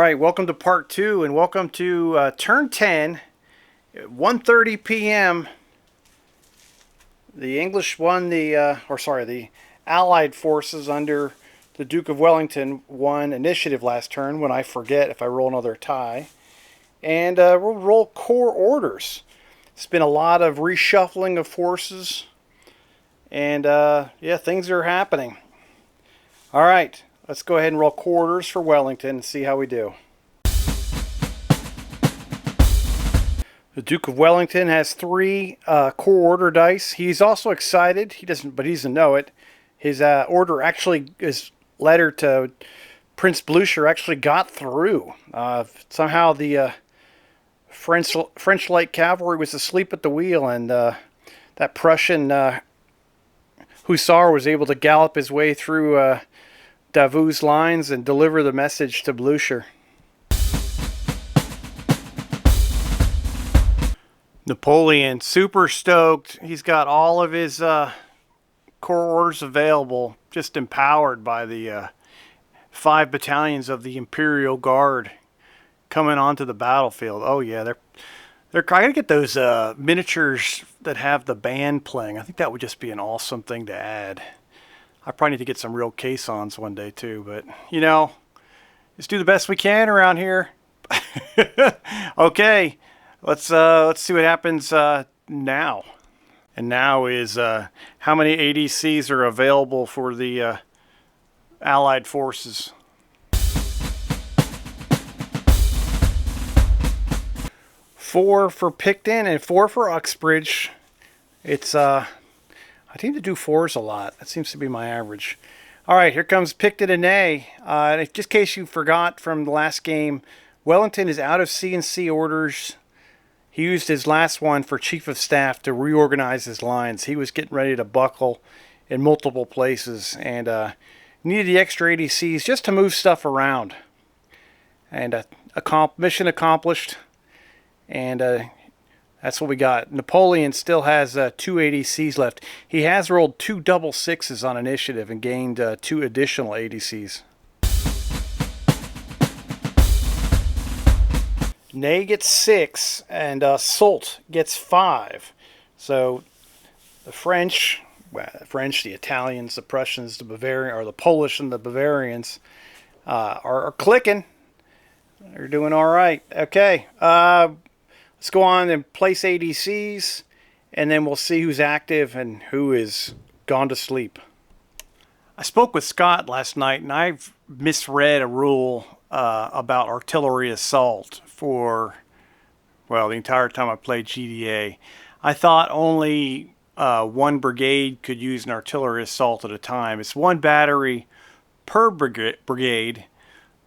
right, welcome to part 2, and welcome to turn 10 at 1:30 p.m. The English won the Allied forces under the Duke of Wellington won initiative last turn when I forget if I roll another tie. And we'll roll corps orders. It's been a lot of reshuffling of forces, and yeah, things are happening. All right, let's go ahead and roll corps orders for Wellington and see how we do. The Duke of Wellington has 3 corps order dice. He's also excited. He doesn't know it. His order actually, his letter to Prince Blucher actually got through. Somehow the French light cavalry was asleep at the wheel, and that Prussian hussar was able to gallop his way through Davout's lines and deliver the message to Blucher. Napoleon, super stoked. He's got all of his corps orders available, just empowered by the 5 battalions of the Imperial Guard coming onto the battlefield. Oh yeah, they're trying to get those miniatures that have the band playing. I think that would just be an awesome thing to add. I probably need to get some real caissons one day too, but you know, let's do the best we can around here. Okay. Let's see what happens now. And now is how many ADCs are available for the Allied forces. Four for Picton and 4 for Uxbridge. It's I seem to do 4s a lot. That seems to be my average. All right, here comes Picton and Ney. Just in case you forgot from the last game, Wellington is out of C&C orders. He used his last one for Chief of Staff to reorganize his lines. He was getting ready to buckle in multiple places and needed the extra ADCs just to move stuff around. And mission accomplished. And that's what we got. Napoleon still has 2 ADCs left. He has rolled 2 double 6s on initiative and gained 2 additional ADCs. Ney gets 6, and Soult gets 5. So the French, the Italians, the Prussians, the Bavarians, or the Polish and the Bavarians are clicking. They're doing all right. Okay, let's go on and place ADCs, and then we'll see who's active and who is gone to sleep. I spoke with Scott last night, and I've misread a rule about artillery assault for, well, the entire time I played GDA. I thought only 1 brigade could use an artillery assault at a time. It's 1 battery per brigade,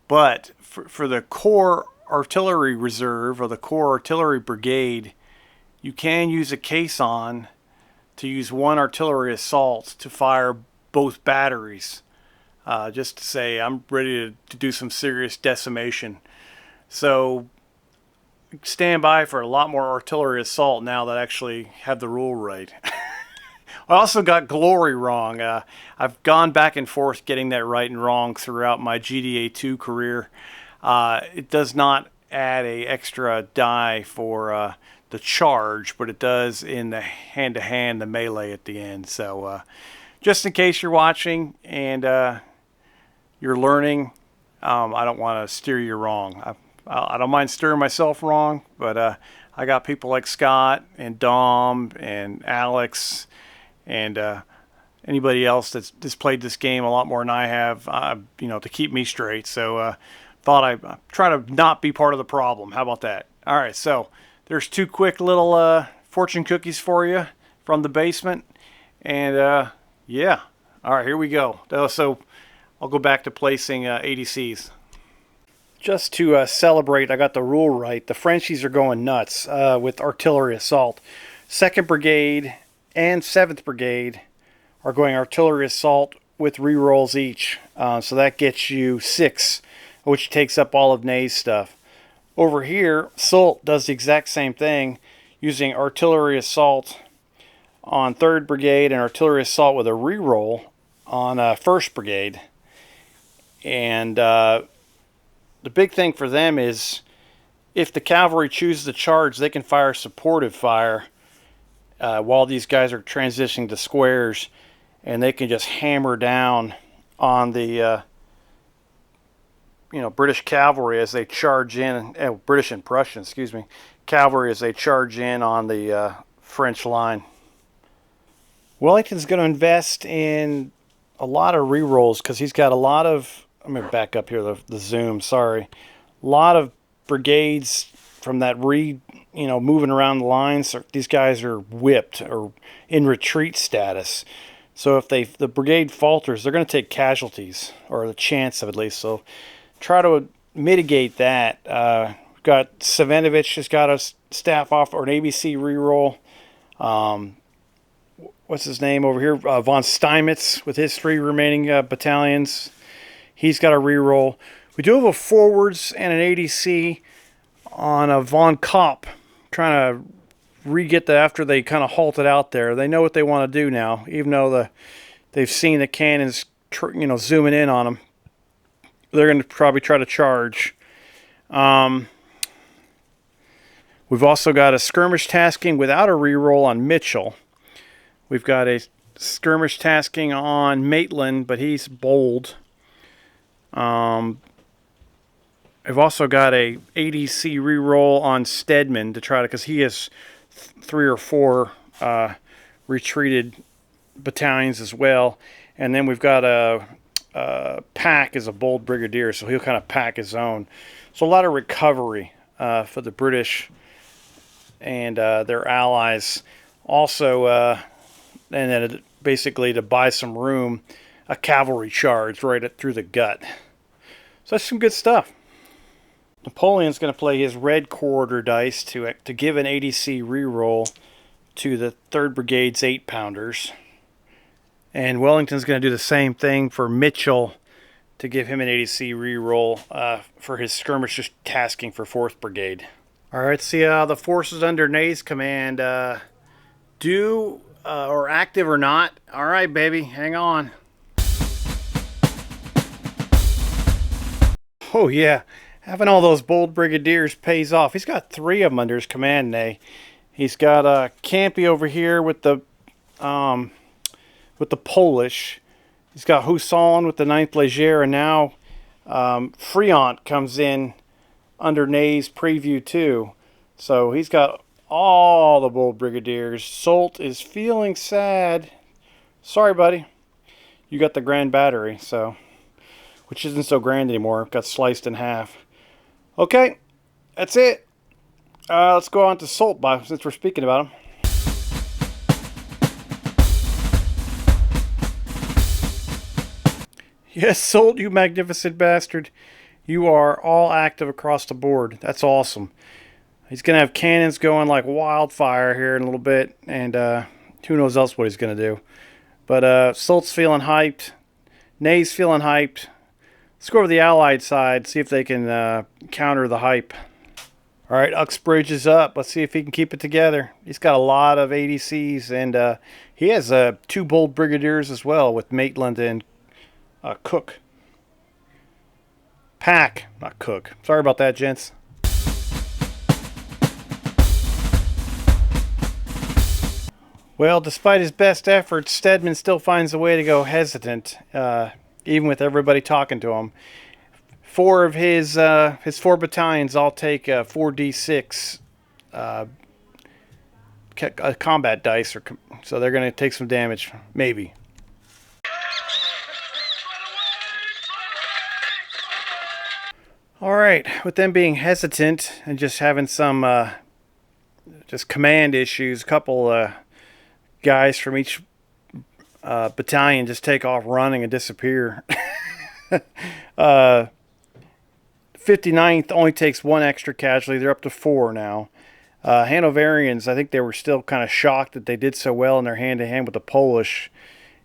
but for the Corps Artillery Reserve or the Corps Artillery Brigade, you can use a caisson to use 1 artillery assault to fire both batteries. Just to say I'm ready to do some serious decimation. So stand by for a lot more artillery assault now that I actually have the rule right. I also got glory wrong. I've gone back and forth getting that right and wrong throughout my GDA2 career. It does not add a extra die for the charge, but it does in the hand-to-hand, the melee at the end. So just in case you're watching and you're learning, I don't want to steer you wrong. I don't mind steering myself wrong, but I got people like Scott and Dom and Alex and anybody else that's played this game a lot more than I have, to keep me straight. So thought I'd try to not be part of the problem. How about that? All right, so there's 2 quick little fortune cookies for you from the basement. And yeah, all right, here we go. So I'll go back to placing ADCs. Just to celebrate, I got the rule right. The Frenchies are going nuts with artillery assault. 2nd Brigade and 7th Brigade are going artillery assault with rerolls each. So that gets you 6, which takes up all of Ney's stuff. Over here, Soult does the exact same thing, using artillery assault on 3rd Brigade and artillery assault with a reroll on 1st Brigade. And the big thing for them is if the cavalry chooses to charge, they can fire supportive fire while these guys are transitioning to squares, and they can just hammer down on the British cavalry as they charge in, British and Prussian, excuse me, cavalry as they charge in on the French line. Wellington's going to invest in a lot of rerolls because he's got a lot of, I'm going to back up here, the zoom, sorry. A lot of brigades from that moving around the lines. These guys are whipped or in retreat status. So if the brigade falters, they're going to take casualties, or the chance of at least. So try to mitigate that. We've got Savinovich has got a staff off or an ABC reroll. What's his name over here? Von Steinmetz with his 3 remaining battalions. He's got a reroll. We do have a forwards and an ADC on a Von Kopp, trying to re-get after they kind of halted out there. They know what they want to do now, even though they've seen the cannons zooming in on them. They're going to probably try to charge. We've also got a skirmish tasking without a reroll on Mitchell. We've got a skirmish tasking on Maitland, but he's bold. I've also got a ADC reroll on Stedman to try to, because he has 3 or 4 retreated battalions as well. And then we've got a Pack as a bold brigadier, so he'll kind of pack his own. So a lot of recovery for the British and their allies. Also, and then basically to buy some room, a cavalry charge right through the gut. So that's some good stuff. Napoleon's going to play his red quarter dice to give an ADC reroll to the 3rd Brigade's 8-pounders. And Wellington's going to do the same thing for Mitchell to give him an ADC reroll for his skirmish tasking for 4th Brigade. All right, see how the forces under Ney's command do or active or not. All right, baby, hang on. Oh, yeah. Having all those bold brigadiers pays off. He's got 3 of them under his command, Ney. He's got Campy over here with the Polish. He's got Husson with the 9th Leger, and now Friant comes in under Ney's preview too. So he's got all the bold brigadiers. Soult is feeling sad. Sorry, buddy. You got the Grand Battery, so which isn't so grand anymore. Got sliced in half. Okay, that's it. Let's go on to Soult, since we're speaking about him. Yes, Soult, you magnificent bastard. You are all active across the board. That's awesome. He's going to have cannons going like wildfire here in a little bit, and who knows else what he's going to do. But Soult's feeling hyped. Ney's feeling hyped. Let's go over the Allied side, see if they can counter the hype. All right, Uxbridge is up. Let's see if he can keep it together. He's got a lot of ADCs, and he has 2 bold brigadiers as well with Maitland and Cook. Pack, not Cook. Sorry about that, gents. Well, despite his best efforts, Stedman still finds a way to go hesitant, even with everybody talking to him. 4 of his 4 battalions all take 4d6 combat dice, so they're going to take some damage, maybe. All right, with them being hesitant and just having some just command issues, a couple guys from each battalion just take off running and disappear. 59th only takes 1 extra casualty. They're up to 4 now. Hanoverians, I think they were still kind of shocked that they did so well in their hand-to-hand with the Polish,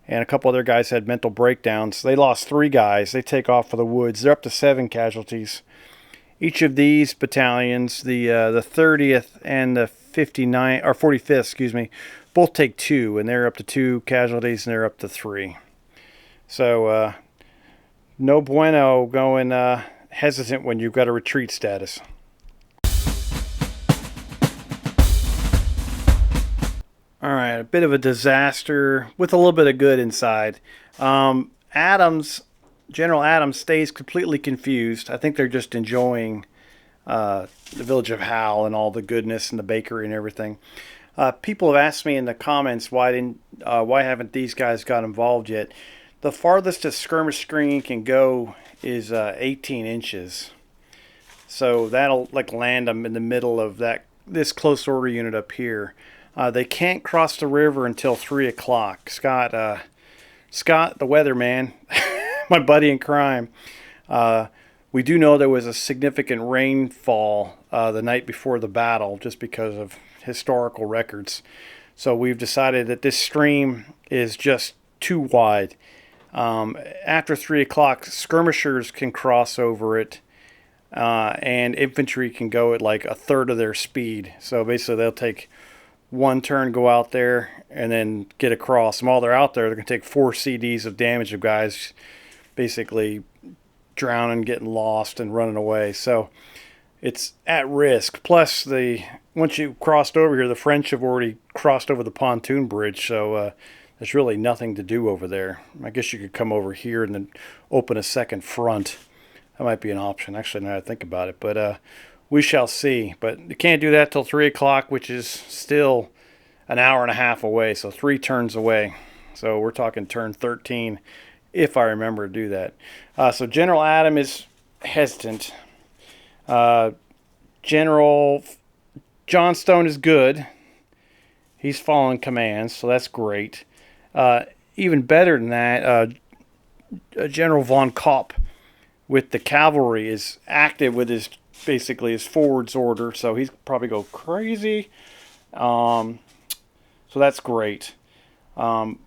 and a couple other guys had mental breakdowns. They lost 3 guys. They take off for the woods. They're up to 7 casualties. Each of these battalions, the 30th and the 45th, excuse me, both take 2, and they're up to 2 casualties, and they're up to 3. So no bueno going hesitant when you've got a retreat status. Alright, a bit of a disaster with a little bit of good inside. General Adams stays completely confused. I think they're just enjoying the village of Halle and all the goodness and the bakery and everything. People have asked me in the comments why haven't these guys got involved yet. The farthest a skirmish screen can go is 18 inches. So that'll like land them in the middle of this close order unit up here. They can't cross the river until 3 o'clock. Scott, the weatherman, my buddy in crime. We do know there was a significant rainfall the night before the battle just because of historical records. So we've decided that this stream is just too wide. After 3 o'clock, skirmishers can cross over it, and infantry can go at like a third of their speed. So basically they'll take one turn, go out there, and then get across. And while they're out there, they're going to take 4 CDs of damage of guys basically drowning, getting lost, and running away. So it's at risk. Plus, once you crossed over here, the French have already crossed over the pontoon bridge, so there's really nothing to do over there. I guess you could come over here and then open a second front. That might be an option, actually, now that I think about it. But we shall see. But you can't do that till 3 o'clock, which is still an hour and a half away, so 3 turns away. So we're talking turn 13, if I remember to do that. So General Adam is hesitant. General Johnstone is good. He's following commands, so that's great. Even better than that, General von Kopp with the cavalry is active with his forwards order, so he's probably go crazy. So that's great. Von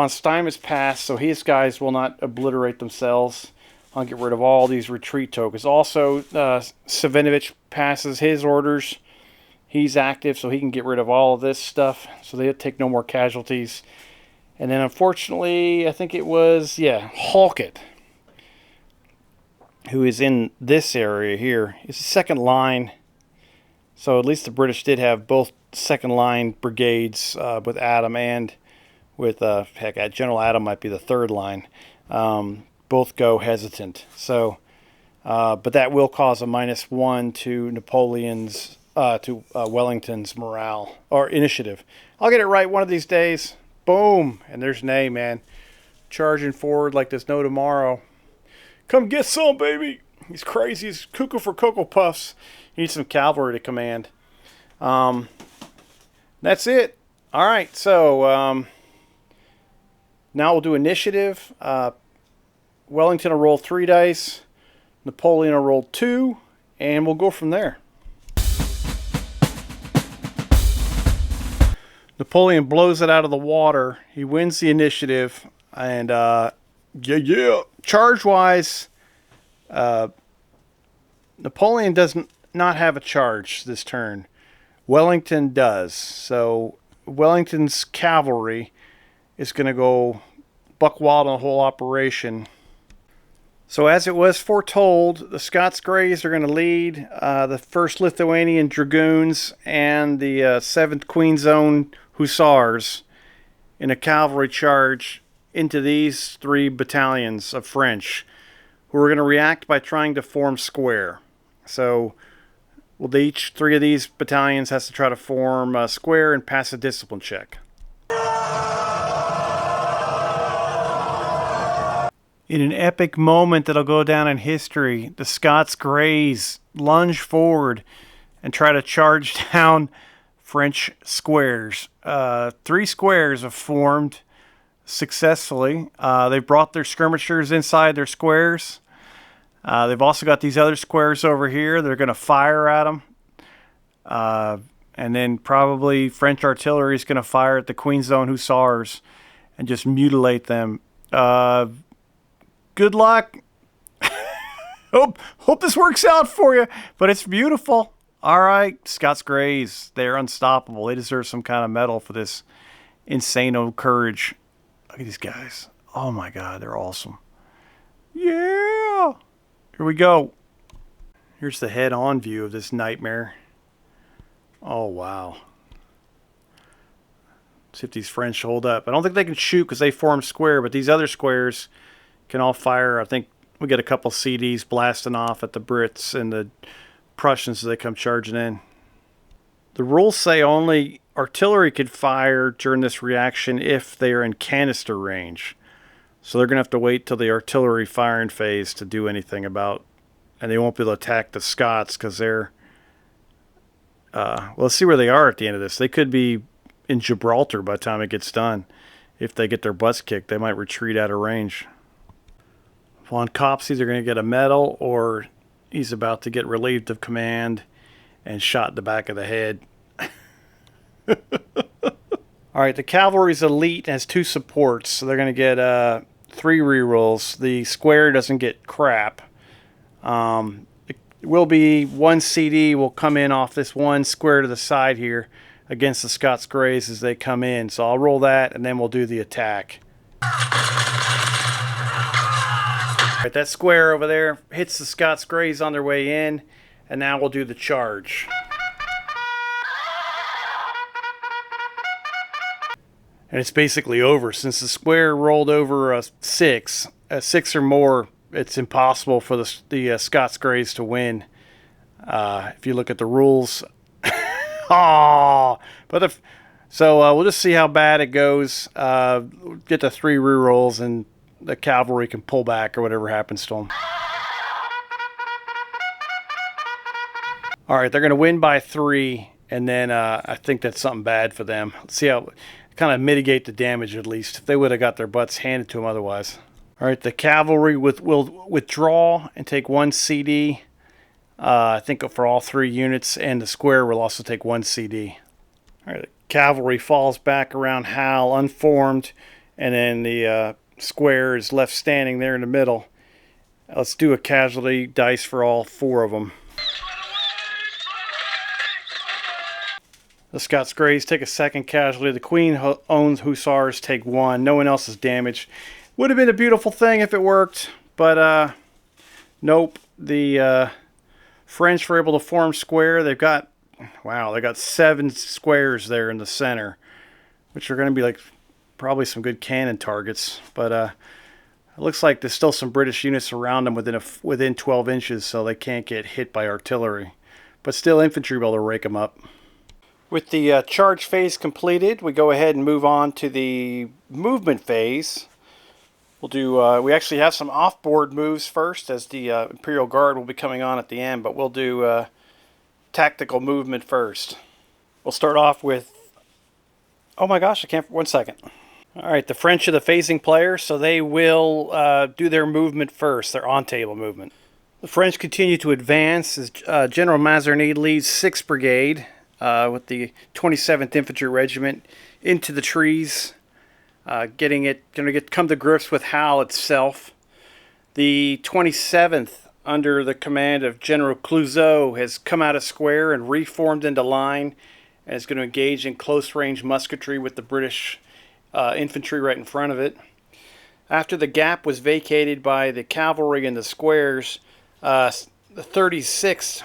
Steinmetz passed, so his guys will not obliterate themselves. I'll get rid of all these retreat tokens. Also, Savinovich passes his orders. He's active, so he can get rid of all of this stuff, so they'll take no more casualties. And then, unfortunately, I think it was, Halkett, who is in this area here. He's the second line, so at least the British did have both second line brigades with Adam and with, General Adam might be the third line. Both go hesitant. So, but that will cause a -1 to Napoleon's, Wellington's morale, or initiative. I'll get it right one of these days. Boom! And there's Ney, man. Charging forward like there's no tomorrow. Come get some, baby! He's crazy. He's cuckoo for Cocoa Puffs. He needs some cavalry to command. That's it. Alright, so now we'll do initiative. Wellington will roll 3 dice. Napoleon will roll 2. And we'll go from there. Napoleon blows it out of the water. He wins the initiative. And, charge-wise, Napoleon does not have a charge this turn. Wellington does. So, Wellington's cavalry is going to go buck wild on the whole operation. So as it was foretold, the Scots Greys are going to lead the 1st Lithuanian Dragoons and the 7th Queen's Own Hussars in a cavalry charge into these 3 battalions of French, who are going to react by trying to form square. So each 3 of these battalions has to try to form a square and pass a discipline check. In an epic moment that'll go down in history, the Scots Greys lunge forward and try to charge down French squares. 3 squares have formed successfully. They've brought their skirmishers inside their squares. They've also got these other squares over here. They're going to fire at them. And then probably French artillery is going to fire at the Queen's Own Hussars and just mutilate them. Good luck. Hope this works out for you. But it's beautiful. All right, Scots Greys, they're unstoppable. They deserve some kind of medal for this insane old courage. Look at these guys. Oh my God, they're awesome. Yeah. Here we go. Here's the head-on view of this nightmare. Oh, wow. See if these French hold up. I don't think they can shoot because they form square, but these other squares can all fire. I think we get a couple CDs blasting off at the Brits and the Prussians as they come charging in. The rules say only artillery could fire during this reaction if they are in canister range. So they're going to have to wait till the artillery firing phase to do anything about, and they won't be able to attack the Scots because they're, well, let's see where they are at the end of this. They could be in Gibraltar by the time it gets done. If they get their butts kicked, they might retreat out of range. Von Kopp's either going to get a medal or he's about to get relieved of command and shot in the back of the head. Alright, the cavalry's elite and has 2 supports, so they're going to get 3 rerolls. The square doesn't get crap. It will be 1 CD will come in off this one square to the side here against the Scots Greys as they come in. So I'll roll that and then we'll do the attack. Alright, that square over there hits the Scots Greys on their way in, and now we'll do the charge. And it's basically over. Since the square rolled over a 6 or more, it's impossible for the Scots Greys to win. If you look at the rules. But we'll just see how bad it goes. Get the 3 rerolls and the cavalry can pull back or whatever happens to them. Alright, they're going to win by 3, and then I think that's something bad for them. Let's see how, kind of mitigate the damage at least, if they would have got their butts handed to them otherwise. Alright, the cavalry will withdraw and take 1 CD, I think for all 3 units, and the square will also take 1 CD. Alright, the cavalry falls back around Halle unformed, and then the square is left standing there in the middle. Let's do a casualty dice for all 4 of them. The Scots Greys take a 2nd casualty. The Queen-owned Hussars take 1. No one else is damaged. Would have been a beautiful thing if it worked, but nope. The French were able to form square. They've got, wow, they got 7 squares there in the center, which are going to be like probably some good cannon targets. But it looks like there's still some British units around them within 12 inches, so they can't get hit by artillery. But still, infantry will be able to rake them up. With the charge phase completed, we go ahead and move on to the movement phase. We'll do. We actually have some off-board moves first, as the Imperial Guard will be coming on at the end. But we'll do tactical movement first. We'll start off with. Oh my gosh! I can't. 1 second. All right, the French are the phasing players, so they will do their movement first. Their on-table movement. The French continue to advance as General Mazarin leads 6th Brigade. With the 27th Infantry Regiment into the trees, come to grips with Halle itself. The 27th, under the command of General Clouseau, has come out of square and reformed into line, and is going to engage in close-range musketry with the British infantry right in front of it. After the gap was vacated by the cavalry and the squares, the 36th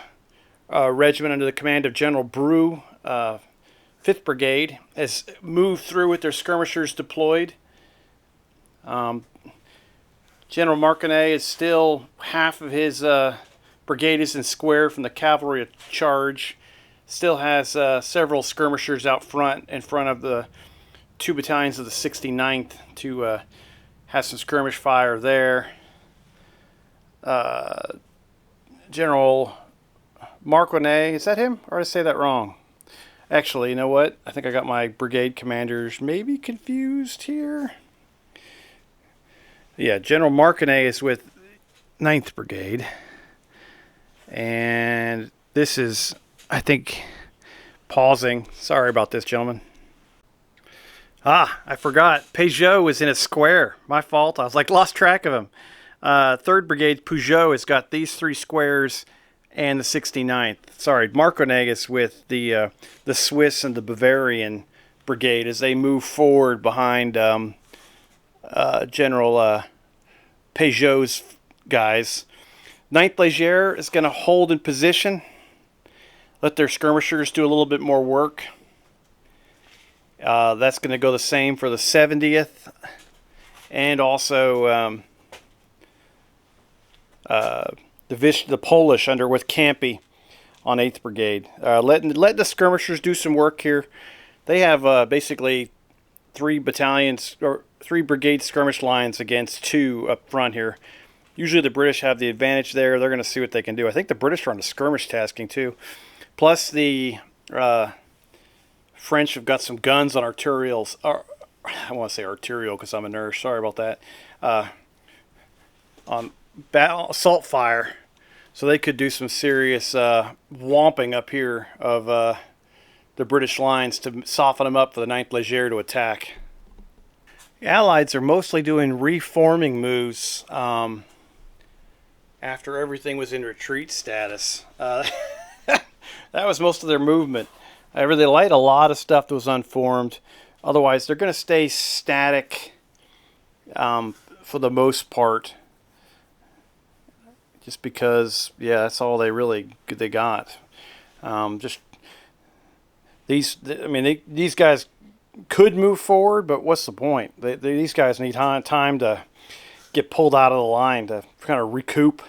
regiment under the command of General Brou, 5th Brigade, has moved through with their skirmishers deployed. General Marconnet is still half of his brigade is in square from the cavalry charge. Still has several skirmishers out front in front of the 2 battalions of the 69th to have some skirmish fire there. General Marconnet, is that him? Or did I say that wrong? Actually, you know what? I think I got my brigade commanders maybe confused here. Yeah, General Marconnet is with 9th Brigade. And this is, I think, pausing. Sorry about this, gentlemen. I forgot. Peugeot is in a square. My fault. I was like, lost track of him. 3rd Brigade Peugeot has got these 3 squares and the 69th. Sorry, Marconnet is with the Swiss and the Bavarian Brigade as they move forward behind General Peugeot's guys. Ninth Leger is going to hold in position. Let their skirmishers do a little bit more work. That's going to go the same for the 70th. And also the Polish under with Campy on 8th Brigade. Let the skirmishers do some work here. They have basically 3 battalions or 3 brigade skirmish lines against 2 up front here. Usually the British have the advantage there. They're going to see what they can do. I think the British are on the skirmish tasking too. Plus the French have got some guns on arterials. I want to say arterial because I'm a nurse. Sorry about that. On assault fire. So they could do some serious whomping up here of the British lines to soften them up for the 9th Leger to attack. The Allies are mostly doing reforming moves after everything was in retreat status. That was most of their movement. However, they light a lot of stuff that was unformed. Otherwise, they're going to stay static for the most part. Just because, yeah, that's all they got. Just these guys could move forward, but what's the point? These guys need time to get pulled out of the line to kind of recoup.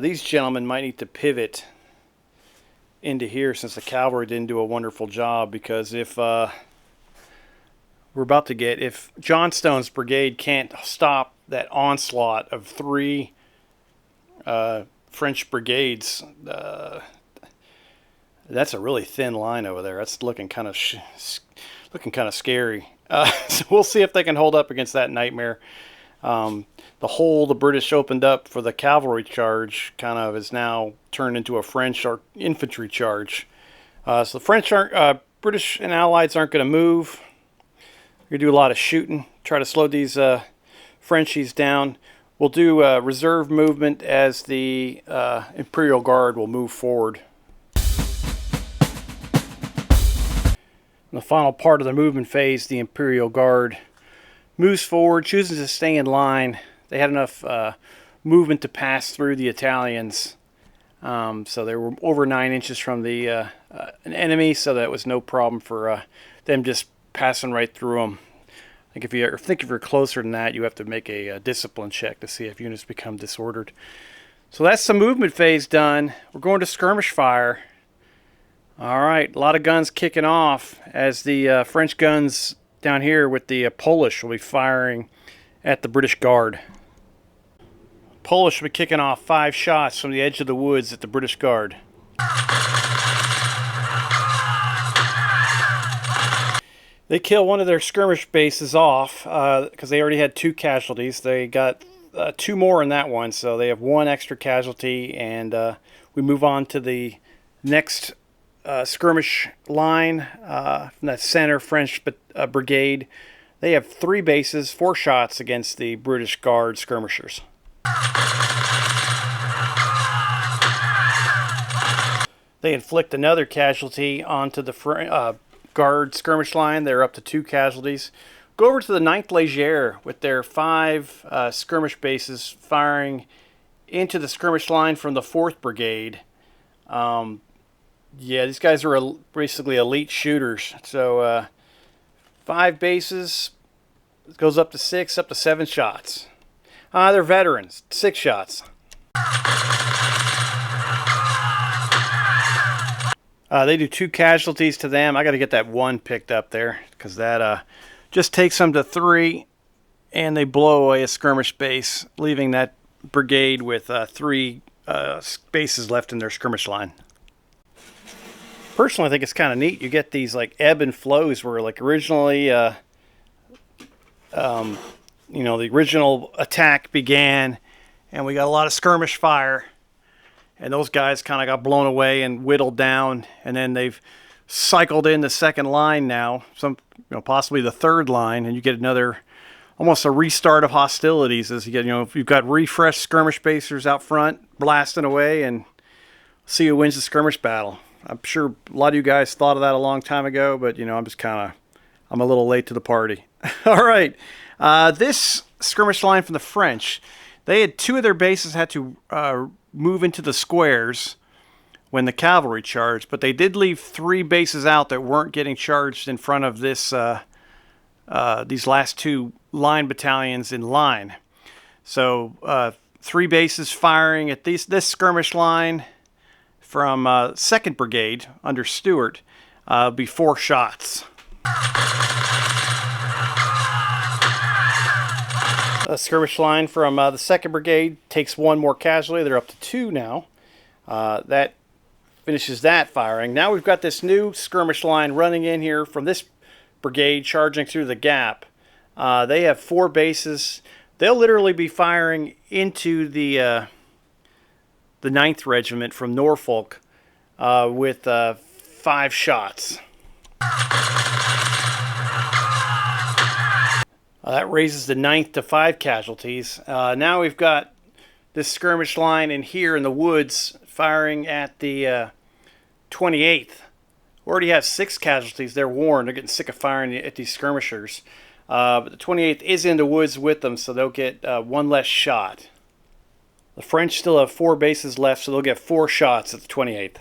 These gentlemen might need to pivot into here since the cavalry didn't do a wonderful job, because if if Johnstone's brigade can't stop that onslaught of 3 French brigades, that's a really thin line over there. That's looking kind of scary. So we'll see if they can hold up against that nightmare. The hole the British opened up for the cavalry charge kind of is now turned into a French infantry charge. So the French British and Allies aren't going to move. We're going to do a lot of shooting, try to slow these Frenchies down. We'll do reserve movement as the Imperial Guard will move forward. In the final part of the movement phase, the Imperial Guard moves forward, chooses to stay in line. They had enough movement to pass through the Italians. So they were over 9 inches from the an enemy, so that was no problem for them just passing right through them. I think if you're closer than that, you have to make a discipline check to see if units become disordered. So that's the movement phase done. We're going to skirmish fire. All right, a lot of guns kicking off as the French guns down here with the Polish will be firing at the British Guard. Polish will be kicking off 5 shots from the edge of the woods at the British Guard. They kill one of their skirmish bases off because they already had 2 casualties. They got 2 more in that one, so they have 1 extra casualty, and we move on to the next skirmish line from that center French brigade. They have 3 bases, 4 shots against the British Guard skirmishers. They inflict another casualty onto the Guard skirmish line. They're up to 2 casualties. Go over to the 9th Leger with their 5 skirmish bases firing into the skirmish line from the 4th Brigade. Yeah, these guys are basically elite shooters. So 5 bases, it goes up to 6, up to 7 shots. They're veterans, 6 shots. They do 2 casualties to them. I got to get that 1 picked up there because that just takes them to 3, and they blow away a skirmish base, leaving that brigade with 3 bases left in their skirmish line. Personally, I think it's kind of neat. You get these like ebb and flows where like originally, the original attack began, and we got a lot of skirmish fire. And those guys kind of got blown away and whittled down, and then they've cycled in the second line now, possibly the third line, and you get another, almost a restart of hostilities as you get, you've got refreshed skirmish basers out front blasting away, and see who wins the skirmish battle. I'm sure a lot of you guys thought of that a long time ago, but I'm a little late to the party. All right, this skirmish line from the French. They had 2 of their bases had to move into the squares when the cavalry charged, but they did leave 3 bases out that weren't getting charged in front of this these last 2 line battalions in line. So 3 bases firing at this skirmish line from 2nd Brigade under Stewart, be 4 shots. A skirmish line from the 2nd Brigade takes 1 more casualty. They're up to 2 now. That finishes that firing. Now we've got this new skirmish line running in here from this brigade, charging through the gap. They have 4 bases. They'll literally be firing into the 9th Regiment from Norfolk with 5 shots. That raises the 9th to 5 casualties. Now we've got this skirmish line in here in the woods firing at the 28th. We already have 6 casualties. They're worn. They're getting sick of firing at these skirmishers. But the 28th is in the woods with them, so they'll get 1 less shot. The French still have 4 bases left, so they'll get 4 shots at the 28th.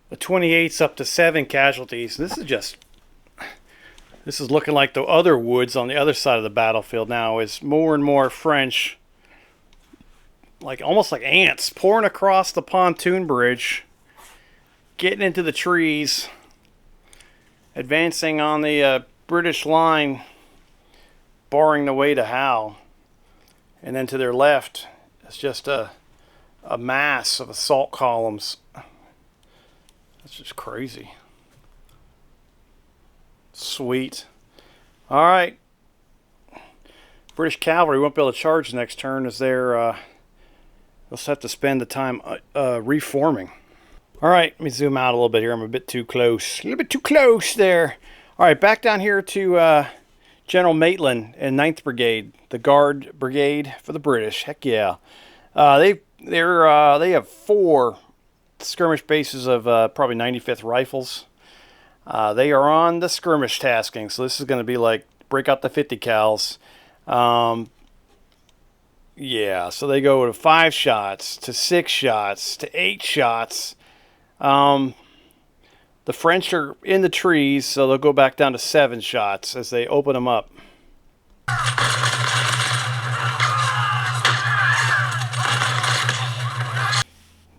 The 28th's up to 7 casualties. This is looking like the other woods on the other side of the battlefield now, is more and more French, almost like ants, pouring across the pontoon bridge, getting into the trees, advancing on the British line, barring the way to Halle. And then to their left, it's just a mass of assault columns. That's just crazy. Sweet. All right. British cavalry won't be able to charge next turn, as they'll have to spend the time reforming. All right, let me zoom out a little bit here. I'm a bit too close. A little bit too close there. All right, back down here to General Maitland and 9th Brigade, the Guard Brigade for the British. Heck yeah. They have 4 skirmish bases of probably 95th Rifles. They are on the skirmish tasking, so this is going to be like break out the 50 cals. Yeah, so they go to 5 shots, to 6 shots, to 8 shots. The French are in the trees, so they'll go back down to 7 shots as they open them up.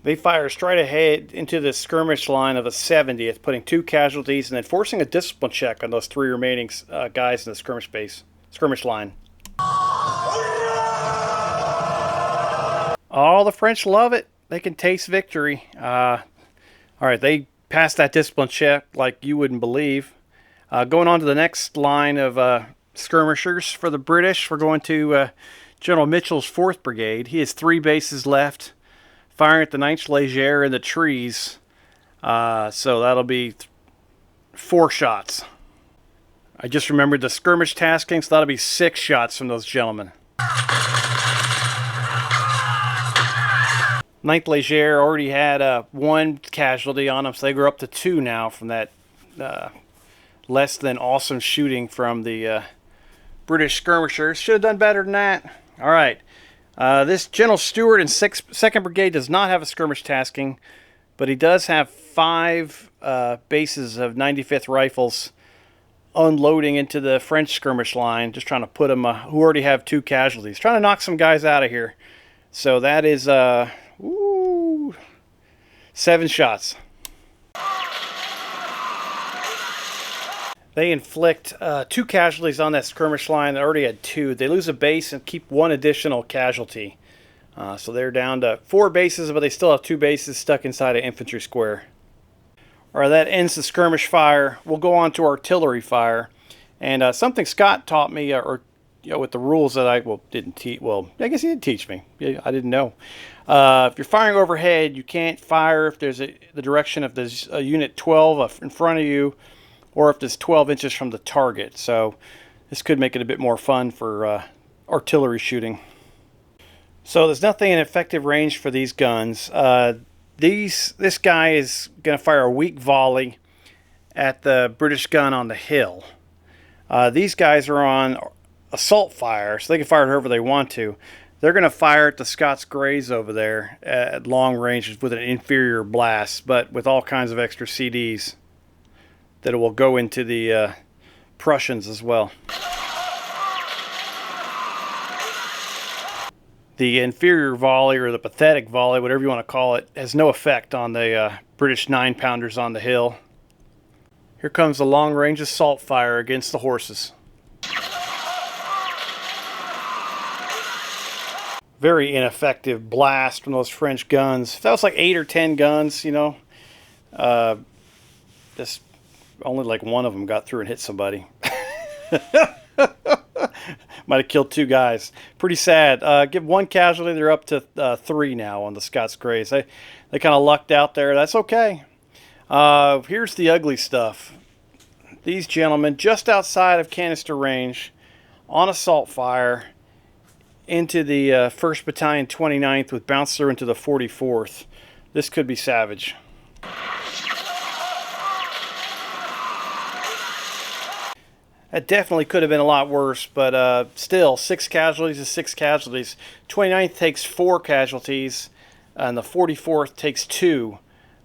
They fire straight ahead into the skirmish line of the 70th, putting 2 casualties and then forcing a discipline check on those 3 remaining guys in the skirmish line. Oh, the French love it. They can taste victory. All right, they passed that discipline check like you wouldn't believe. Going on to the next line of skirmishers for the British, we're going to General Mitchell's 4th Brigade. He has 3 bases left, firing at the 9th Léger in the trees. So that'll be 4 shots. I just remembered the skirmish tasking, so that'll be 6 shots from those gentlemen. 9th Léger already had 1 casualty on them, so they go up to 2 now from that less than awesome shooting from the British skirmishers. Should have done better than that. All right. This General Stewart in 2nd Brigade does not have a skirmish tasking, but he does have 5 bases of 95th Rifles unloading into the French skirmish line, just trying to put them, who already have 2 casualties, trying to knock some guys out of here. So that is 7 shots. They inflict 2 casualties on that skirmish line that already had 2. They lose a base and keep 1 additional casualty. So they're down to 4 bases, but they still have 2 bases stuck inside an infantry square. All right, that ends the skirmish fire. We'll go on to artillery fire. And something Scott taught me, with the rules that I didn't teach. Well, I guess he did teach me. I didn't know. If you're firing overhead, you can't fire if there's the direction of there's a unit 12 in front of you, or if it's 12 inches from the target. So this could make it a bit more fun for artillery shooting. So there's nothing in effective range for these guns. This guy is going to fire a weak volley at the British gun on the hill. These guys are on assault fire, so they can fire it however they want to. They're going to fire at the Scots Greys over there at long range with an inferior blast, but with all kinds of extra CDs that will go into the Prussians as well. The inferior volley, or the pathetic volley, whatever you want to call it, has no effect on the British 9-pounders on the hill. Here comes the long-range assault fire against the horses. Very ineffective blast from those French guns. If that was like 8 or 10 guns, you know, just only like one of them got through and hit somebody. Might have killed 2 guys. Pretty sad. Give 1 casualty. They're up to 3 now on the Scots Greys. They kind of lucked out there. That's okay. Here's the ugly stuff. These gentlemen, just outside of canister range, on assault fire, into the 1st Battalion 29th with bouncer into the 44th. This could be savage. That definitely could have been a lot worse, but still, 6 casualties is 6 casualties. 29th takes 4 casualties, and the 44th takes 2,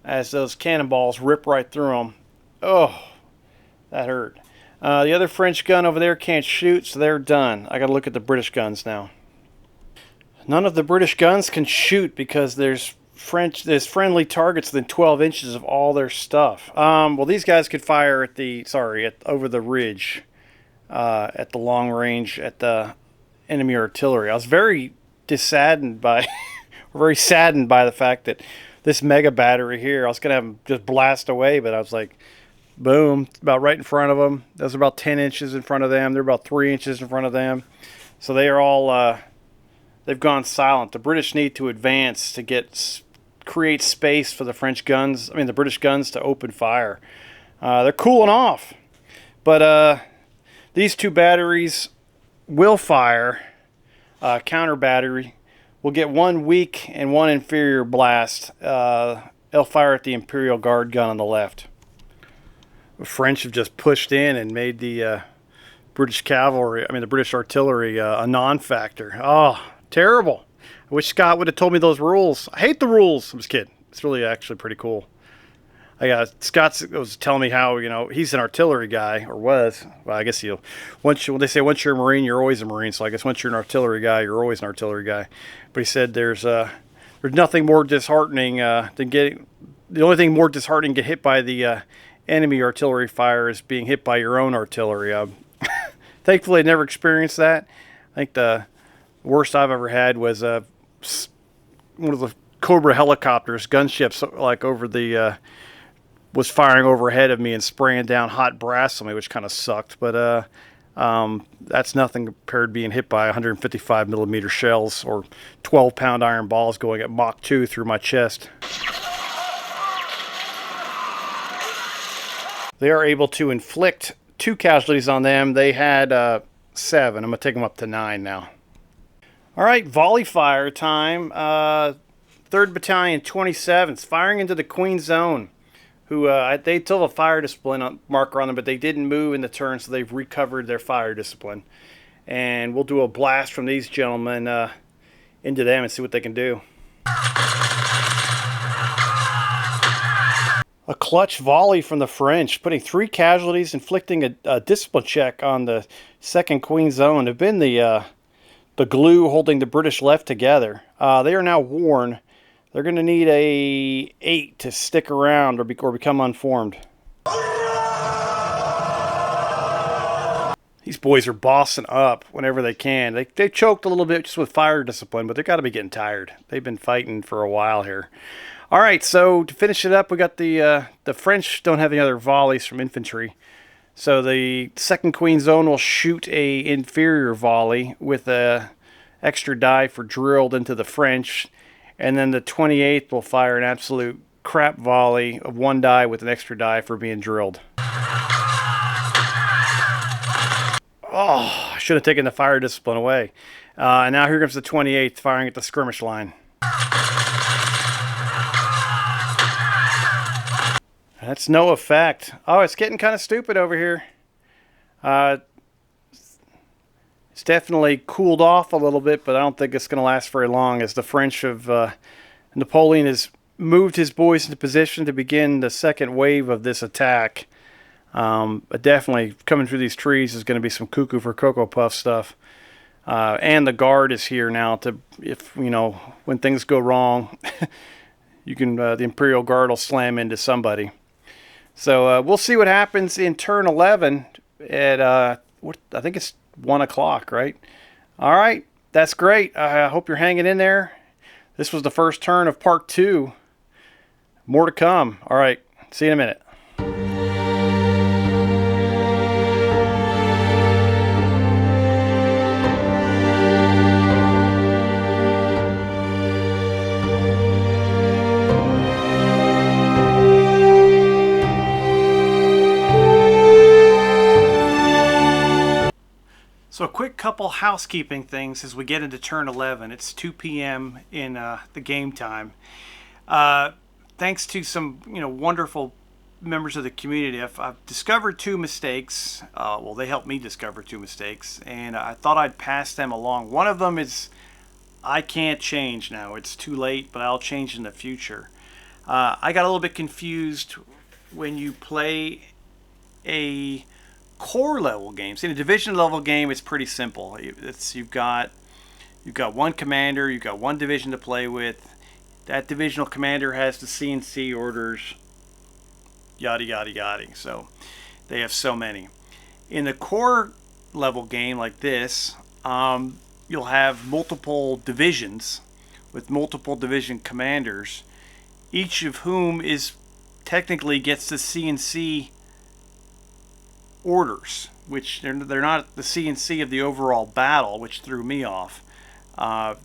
as those cannonballs rip right through them. Oh, that hurt. The other French gun over there can't shoot, so they're done. I got to look at the British guns now. None of the British guns can shoot because there's friendly targets within 12 inches of all their stuff. Well, these guys could fire at over the ridge. At the long range, at the enemy artillery. I was very saddened by the fact that this mega battery here, I was going to have them just blast away, but I was like, boom, about right in front of them. That was about 10 inches in front of them. They're about 3 inches in front of them. So they are all, they've gone silent. The British need to advance to create space for the the British guns to open fire. They're cooling off. But, these 2 batteries will fire, counter battery, will get 1 weak and 1 inferior blast. They'll fire at the Imperial Guard gun on the left. The French have just pushed in and made the British artillery a non-factor. Oh, terrible. I wish Scott would have told me those rules. I hate the rules. I'm just kidding. It's really actually pretty cool. Scott was telling me how, you know, he's an artillery guy, or was. Well, I guess when they say once you're a Marine, you're always a Marine. So I guess once you're an artillery guy, you're always an artillery guy. But he said there's nothing more disheartening the only thing more disheartening to get hit by the enemy artillery fire is being hit by your own artillery. Thankfully, I never experienced that. I think the worst I've ever had was one of the Cobra helicopters, gunships, like over the was firing overhead of me and spraying down hot brass on me, which kind of sucked. But that's nothing compared to being hit by 155 millimeter shells or 12-pound iron balls going at Mach 2 through my chest. They are able to inflict 2 casualties on them. They had 7. I'm going to take them up to 9 now. All right, volley fire time. 3rd Battalion, 27th, firing into the Queen Zone. They still have a fire discipline marker on them, but they didn't move in the turn, so they've recovered their fire discipline. And we'll do a blast from these gentlemen into them and see what they can do. A clutch volley from the French, putting 3 casualties, inflicting a discipline check on the 2nd Queen Zone. They've been the glue holding the British left together. They are now worn. They're going to need a 8 to stick around or become unformed. These boys are bossing up whenever they can. They choked a little bit just with fire discipline, but they've got to be getting tired. They've been fighting for a while here. All right, so to finish it up, we got the French don't have any other volleys from infantry. So the 2nd Queen Zone will shoot a inferior volley with a extra die for drilled into the French. And then the 28th will fire an absolute crap volley of 1 die with an extra die for being drilled. Oh, I should have taken the fire discipline away. And now here comes the 28th firing at the skirmish line. That's no effect. Oh, it's getting kind of stupid over here. It's definitely cooled off a little bit, but I don't think it's going to last very long, as the French of Napoleon has moved his boys into position to begin the second wave of this attack. But definitely coming through these trees is going to be some cuckoo for Cocoa Puff stuff. And the guard is here now to, if when things go wrong, you can the Imperial Guard will slam into somebody. So we'll see what happens in turn 11 at I think it's 1 o'clock, right? All right, that's great. I hope you're hanging in there. This was the first turn of part 2. More to come. All right, see you in a minute. So a quick couple housekeeping things as we get into turn 11. It's 2 p.m. in the game time. Thanks to some wonderful members of the community, I've discovered 2 mistakes. Well, they helped me discover 2 mistakes, and I thought I'd pass them along. One of them is I can't change now. It's too late, but I'll change in the future. I got a little bit confused when you play a core level games. In a division level game, it's pretty simple. You've got one commander, you've got one division to play with. That divisional commander has the CNC orders, yada yada yada. So they have so many. In the core level game like this, you'll have multiple divisions with multiple division commanders, each of whom is technically gets the CNC orders, which they're not the CNC of the overall battle, which threw me off.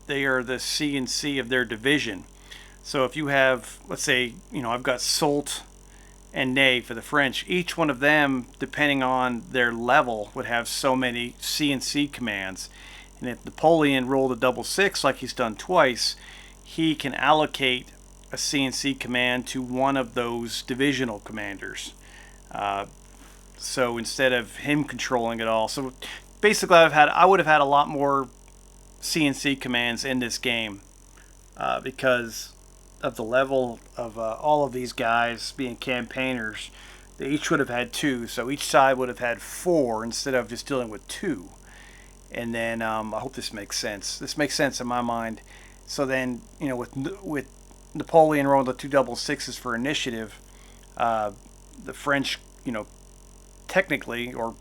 They are the CNC of their division. So if you have, let's say, I've got Soult and Ney for the French, each one of them, depending on their level, would have so many CNC commands. And if Napoleon rolled a double 6 like he's done twice, he can allocate a CNC command to one of those divisional commanders. So instead of him controlling it all, so basically I would have had a lot more CNC commands in this game because of the level of all of these guys being campaigners. They each would have had 2, so each side would have had 4 instead of just dealing with 2. And then I hope this makes sense. This makes sense in my mind. So then with Napoleon rolling the 2 double 6s for initiative, the French technically or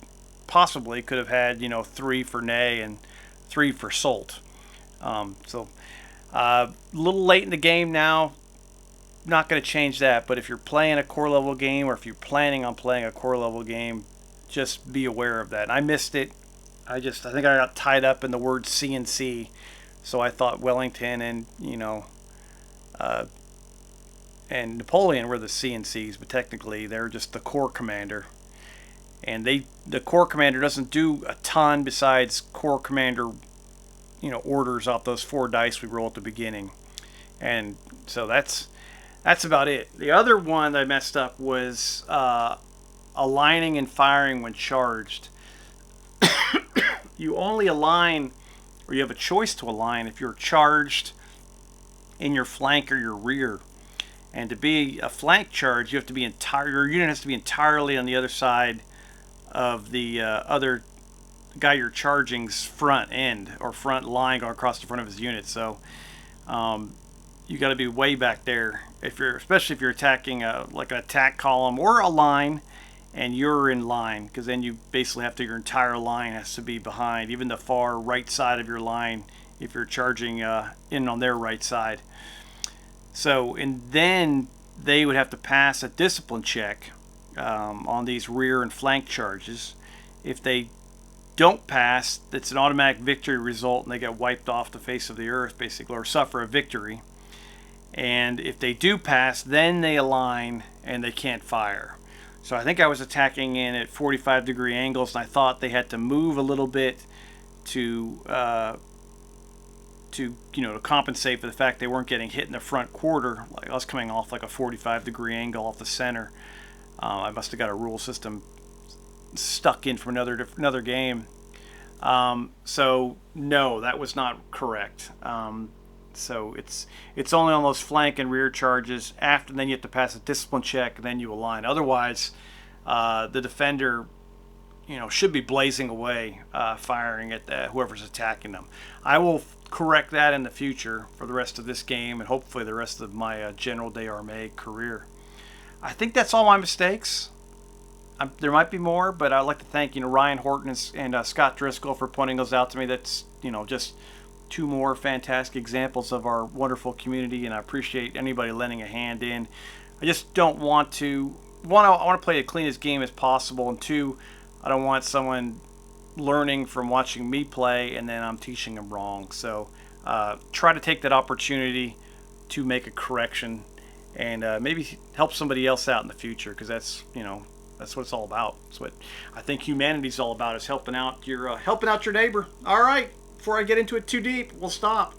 possibly could have had 3 for Ney and 3 for Soult. So a little late in the game now, not going to change that, but if you're playing a core level game or if you're planning on playing a core level game, just be aware of that. And I missed it. I think I got tied up in the word CNC, so I thought Wellington and and Napoleon were the CNCs, but technically they're just the corps commander. And the corps commander doesn't do a ton besides corps commander, orders off those 4 dice we roll at the beginning. And so that's about it. The other one that I messed up was aligning and firing when charged. You only align, or you have a choice to align, if you're charged in your flank or your rear. And to be a flank charge, you have to be your unit has to be entirely on the other side of the other guy you're charging's front end or front line going across the front of his unit. So you got to be way back there especially if you're attacking like an attack column or a line, and you're in line, because then you basically your entire line has to be behind, even the far right side of your line if you're charging in on their right side. So, and then they would have to pass a discipline check on these rear and flank charges. If they don't pass, it's an automatic victory result and they get wiped off the face of the earth, basically, or suffer a victory. And if they do pass, then they align and they can't fire. So I think I was attacking in at 45-degree angles, and I thought they had to move a little bit to compensate for the fact they weren't getting hit in the front quarter. Like I was coming off like a 45-degree angle off the center. I must have got a rule system stuck in from another game. So no, that was not correct. So it's only on those flank and rear charges. After then you have to pass a discipline check, and then you align. Otherwise, the defender, should be blazing away, firing at whoever's attacking them. I will correct that in the future for the rest of this game and hopefully the rest of my General d'Armée career. I think that's all my mistakes. There might be more, but I'd like to thank Ryan Horton and Scott Driscoll for pointing those out to me. That's just two more fantastic examples of our wonderful community, and I appreciate anybody lending a hand in. I just don't want to. One, I want to play as clean as game as possible, and two, I don't want someone learning from watching me play and then I'm teaching them wrong. So try to take that opportunity to make a correction and maybe help somebody else out in the future, because that's that's what it's all about. That's what I think humanity's all about, is helping out your neighbor. All right, before I get into it too deep, we'll stop.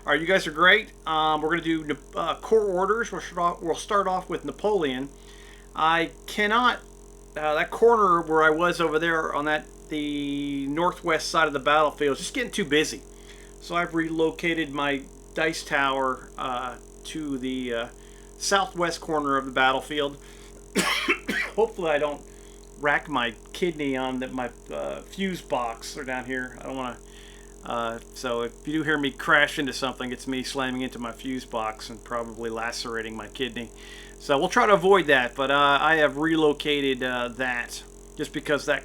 All right, you guys are great. We're going to do corps orders. We'll start off with Napoleon. I cannot, that corner where I was over there on the northwest side of the battlefield is just getting too busy. So I've relocated my dice tower to the southwest corner of the battlefield. Hopefully I don't rack my kidney on my fuse box. They're down here. I don't want to. So if you do hear me crash into something, it's me slamming into my fuse box and probably lacerating my kidney. So we'll try to avoid that, but I have relocated that just because that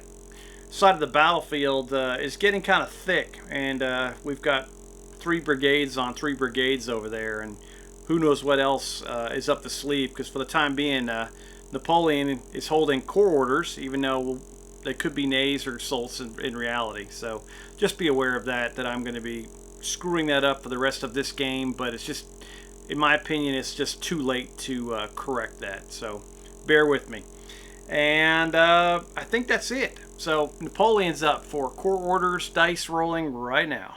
side of the battlefield is getting kind of thick, and we've got 3 brigades on 3 brigades over there, and who knows what else is up the sleeve, because for the time being, Napoleon is holding corps orders, even though they could be nays or salts in reality. So just be aware of that I'm going to be screwing that up for the rest of this game, but it's just, in my opinion, it's just too late to correct that. So bear with me. And I think that's it. So Napoleon's up for corps orders, dice rolling right now.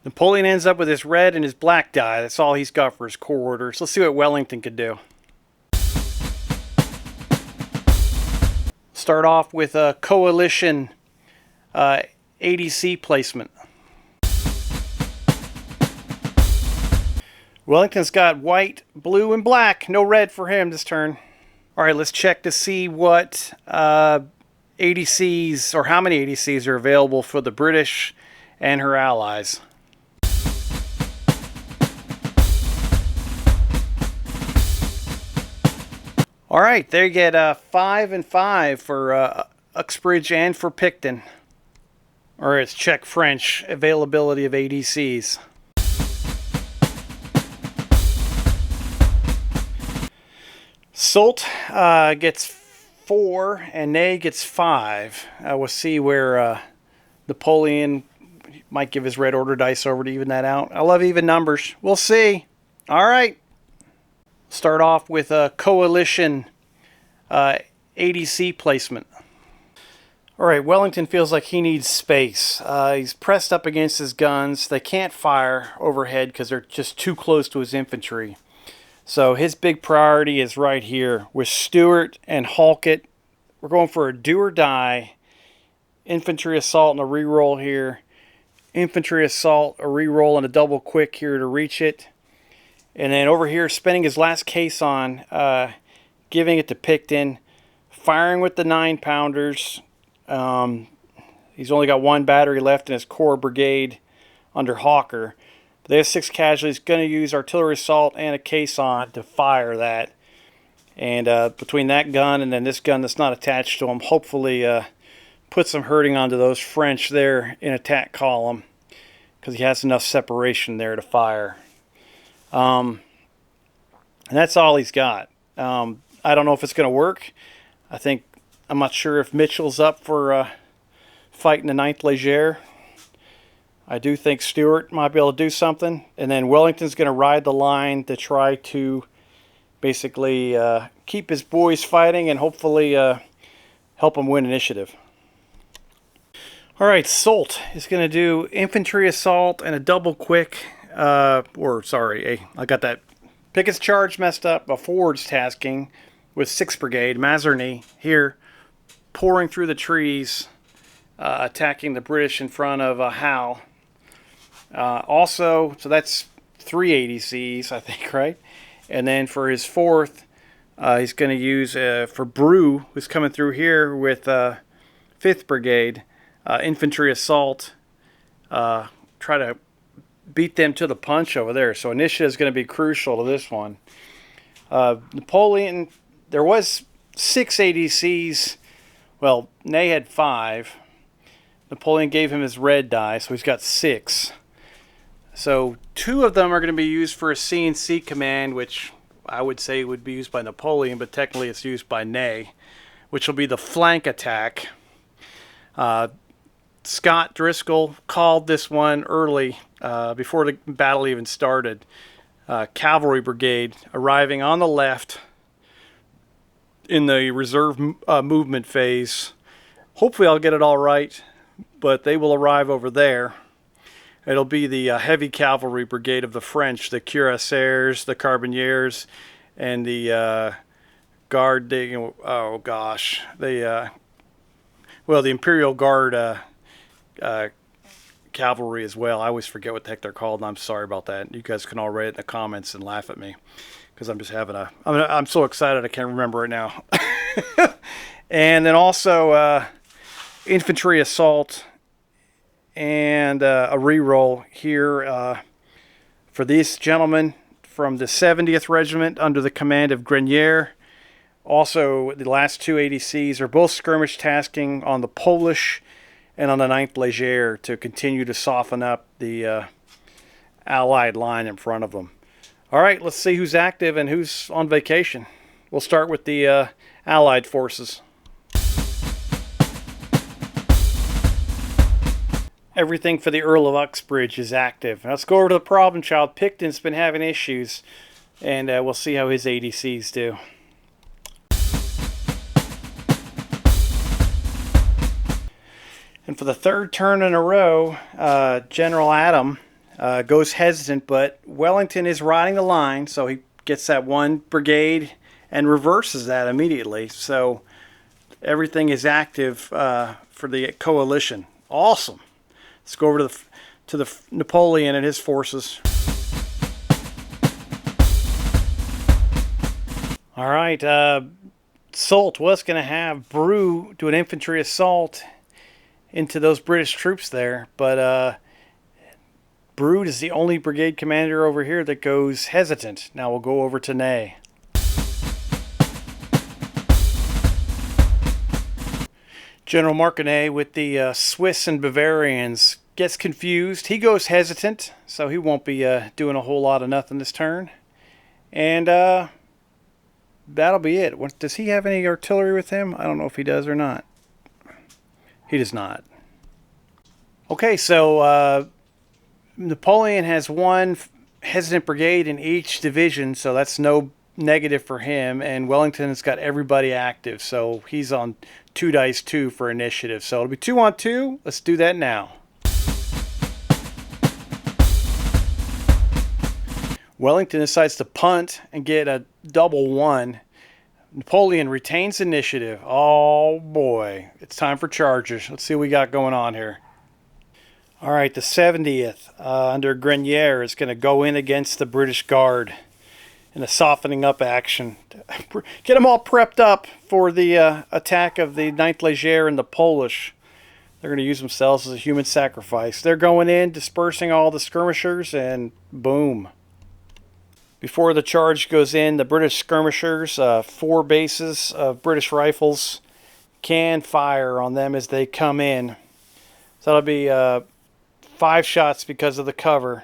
Napoleon ends up with his red and his black die. That's all he's got for his corps orders. Let's see what Wellington could do. Start off with a coalition ADC placement. Wellington's got white, blue, and black. No red for him this turn. All right, let's check to see what ADCs, or how many ADCs are available for the British and her allies. All right, there you get 5 and 5 for Uxbridge and for Picton. All right, let's check French availability of ADCs. Soult gets 4 and Ney gets 5. We'll see where Napoleon might give his red order dice over to even that out. I love even numbers. We'll see. All right. Start off with a coalition ADC placement. All right, Wellington feels like he needs space. He's pressed up against his guns. They can't fire overhead because they're just too close to his infantry. So his big priority is right here with Stuart and Halkett. We're going for a do or die. Infantry assault and a reroll here. Infantry assault, a reroll, and a double quick here to reach it. And then over here, spending his last case on, giving it to Picton, firing with the 9-pounders. He's only got 1 battery left in his core brigade under Hawker. They have 6 casualties. Going to use artillery assault and a caisson to fire that. And between that gun and then this gun that's not attached to him, hopefully put some hurting onto those French there in attack column, because he has enough separation there to fire. And that's all he's got. I don't know if it's going to work. I'm not sure if Mitchell's up for fighting the 9th Léger. I do think Stuart might be able to do something. And then Wellington's going to ride the line to try to basically keep his boys fighting and hopefully help them win initiative. All right, Soult is going to do infantry assault and a double quick. I got that Pickett's charge messed up. A forward's tasking with 6th Brigade. Mazarin here pouring through the trees, attacking the British in front of Halle. Also, so that's 3 ADCs, I think, right? And then for his fourth, he's going to use, for Brew, who's coming through here with 5th Brigade, infantry assault, try to beat them to the punch over there. So initiative is going to be crucial to this one. Napoleon, there was 6 ADCs. Well, Ney had 5. Napoleon gave him his red die, so he's got 6. So 2 of them are going to be used for a CNC command, which I would say would be used by Napoleon, but technically it's used by Ney, which will be the flank attack. Scott Driscoll called this one early, before the battle even started. Cavalry brigade arriving on the left in the reserve movement phase. Hopefully I'll get it all right, but they will arrive over there. It'll be the heavy cavalry brigade of the French, the cuirassiers, the carbineers, and the guard. Oh gosh, the Imperial Guard cavalry as well. I always forget what the heck they're called, and I'm sorry about that. You guys can all write it in the comments and laugh at me because I'm just having I'm so excited I can't remember it now. And then also infantry assault. And a reroll here for these gentlemen from the 70th Regiment under the command of Grenier. Also, the last 2 ADCs are both skirmish tasking on the Polish and on the 9th Léger to continue to soften up the Allied line in front of them. All right, let's see who's active and who's on vacation. We'll start with the Allied forces. Everything for the Earl of Uxbridge is active. Now let's go over to the problem child. Picton's been having issues, and we'll see how his ADCs do. And for the 3rd turn in a row, General Adam goes hesitant, but Wellington is riding the line, so he gets that 1 brigade and reverses that immediately. So everything is active for the coalition. Awesome. Let's go over to the Napoleon and his forces. All right, Soult was going to have Brew do an infantry assault into those British troops there, but Brew is the only brigade commander over here that goes hesitant. Now we'll go over to Ney. General Marconnet with the Swiss and Bavarians gets confused. He goes hesitant, so he won't be doing a whole lot of nothing this turn. And that'll be it. Does he have any artillery with him? I don't know if he does or not. He does not. Okay, so Napoleon has 1 hesitant brigade in each division, so that's no negative for him. And Wellington has got everybody active, so he's on 2 dice 2 for initiative. So it'll be 2 on 2. Let's do that now. Wellington decides to punt and get a double 1. Napoleon retains initiative. Oh boy, it's time for charges. Let's see what we got going on here. All right, the 70th under Grenier is going to go in against the British Guard in a softening up action. Get them all prepped up for the attack of the 9th Léger and the Polish. They're going to use themselves as a human sacrifice. They're going in, dispersing all the skirmishers, and boom. Before the charge goes in, the British skirmishers, 4 bases of British rifles, can fire on them as they come in. So that'll be 5 shots because of the cover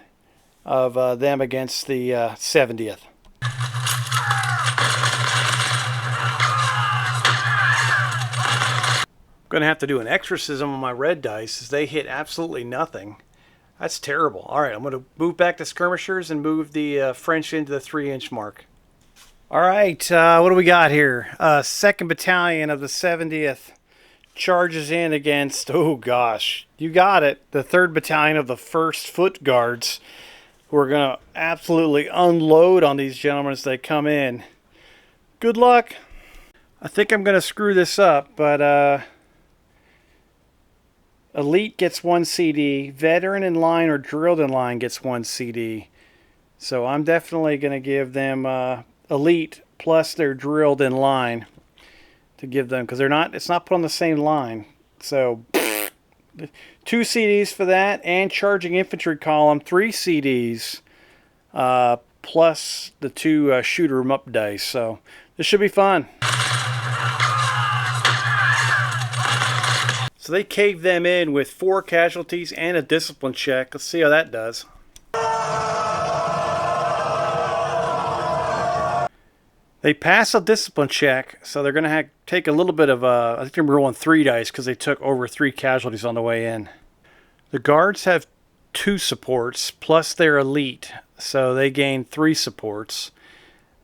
of them against the 70th. I'm going to have to do an exorcism on my red dice as they hit absolutely nothing. That's terrible. All right, I'm going to move back to skirmishers and move the French into the 3-inch mark. All right, what do we got here? 2nd Battalion of the 70th charges in against, oh gosh, you got it, the 3rd Battalion of the 1st Foot Guards, who are going to absolutely unload on these gentlemen as they come in. Good luck. I think I'm going to screw this up, but Elite gets 1 CD. Veteran in line or drilled in line gets 1 CD. So I'm definitely going to give them Elite plus they're drilled in line to give them, because it's not put on the same line. So 2 CDs for that, and charging infantry column 3 CDs plus the 2 shooter 'em up dice. So this should be fun. So they caved them in with 4 casualties and a discipline check. Let's see how that does. They pass a discipline check, so they're going to take a little bit of I think they're rolling 3 dice because they took over 3 casualties on the way in. The guards have 2 supports plus their elite, so they gain 3 supports.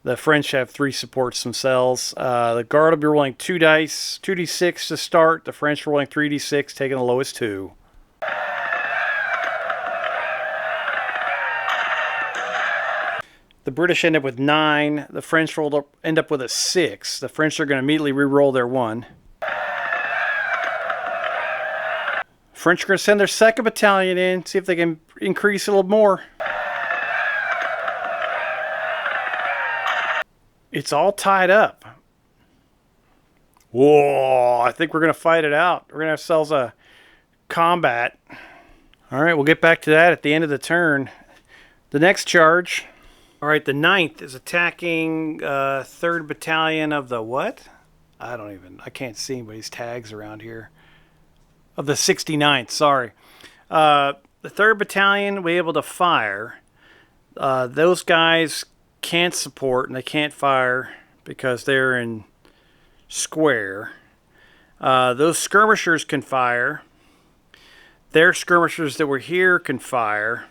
The French have 3 supports themselves. The guard will be rolling 2 dice, 2d6 to start. The French rolling 3d6, taking the lowest 2. The British end up with 9. The French end up with a 6. The French are going to immediately re-roll their 1. French are going to send their 2nd battalion in, see if they can increase a little more. It's all tied up. Whoa, I think we're going to fight it out. We're going to have ourselves a combat. All right, we'll get back to that at the end of the turn. The next charge. All right, the 9th is attacking 3rd Battalion of the what? I can't see anybody's tags around here. Of the 69th, sorry. The 3rd Battalion will be able to fire. Those guys can't support and they can't fire because they're in square. Those skirmishers can fire. Their skirmishers that were here can fire.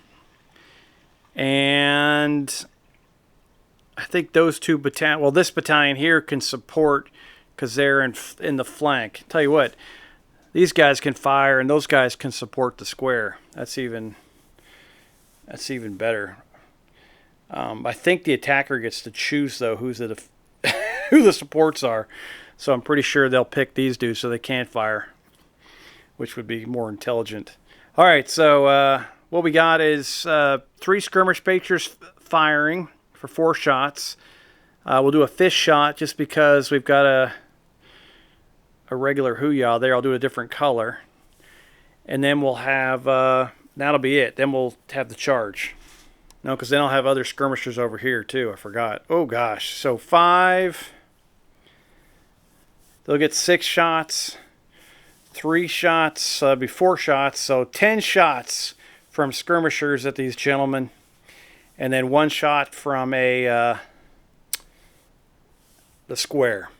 And I think those 2 battalions, well, this battalion here can support because they're in the flank. Tell you what, these guys can fire and those guys can support the square. That's even better. I think the attacker gets to choose, though, who the supports are. So I'm pretty sure they'll pick these dudes so they can't fire, which would be more intelligent. All right, so what we got is 3 skirmish pagers firing for 4 shots. We'll do a 5th shot just because we've got a regular Hoo-Yah there. I'll do a different color. And then we'll have, that'll be it. Then we'll have the charge. No, because then I'll have other skirmishers over here too. I forgot. Oh gosh. So 5. They'll get 6 shots. 3 shots. That'll be 4 shots. So 10 shots from skirmishers at these gentlemen. And then 1 shot from the square.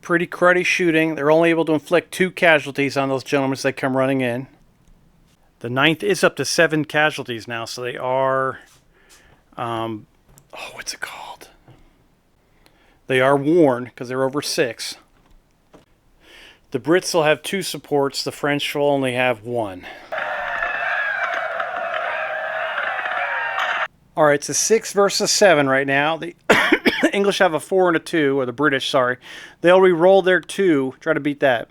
Pretty cruddy shooting. They're only able to inflict 2 casualties on those gentlemen as they come running in. The 9th is up to 7 casualties now, so they are, what's it called? They are worn because they're over 6. The Brits will have 2 supports. The French will only have 1. All right, it's a 6 versus 7 right now. The English have a 4 and a 2, or the British, sorry. They'll re-roll their 2. Try to beat that.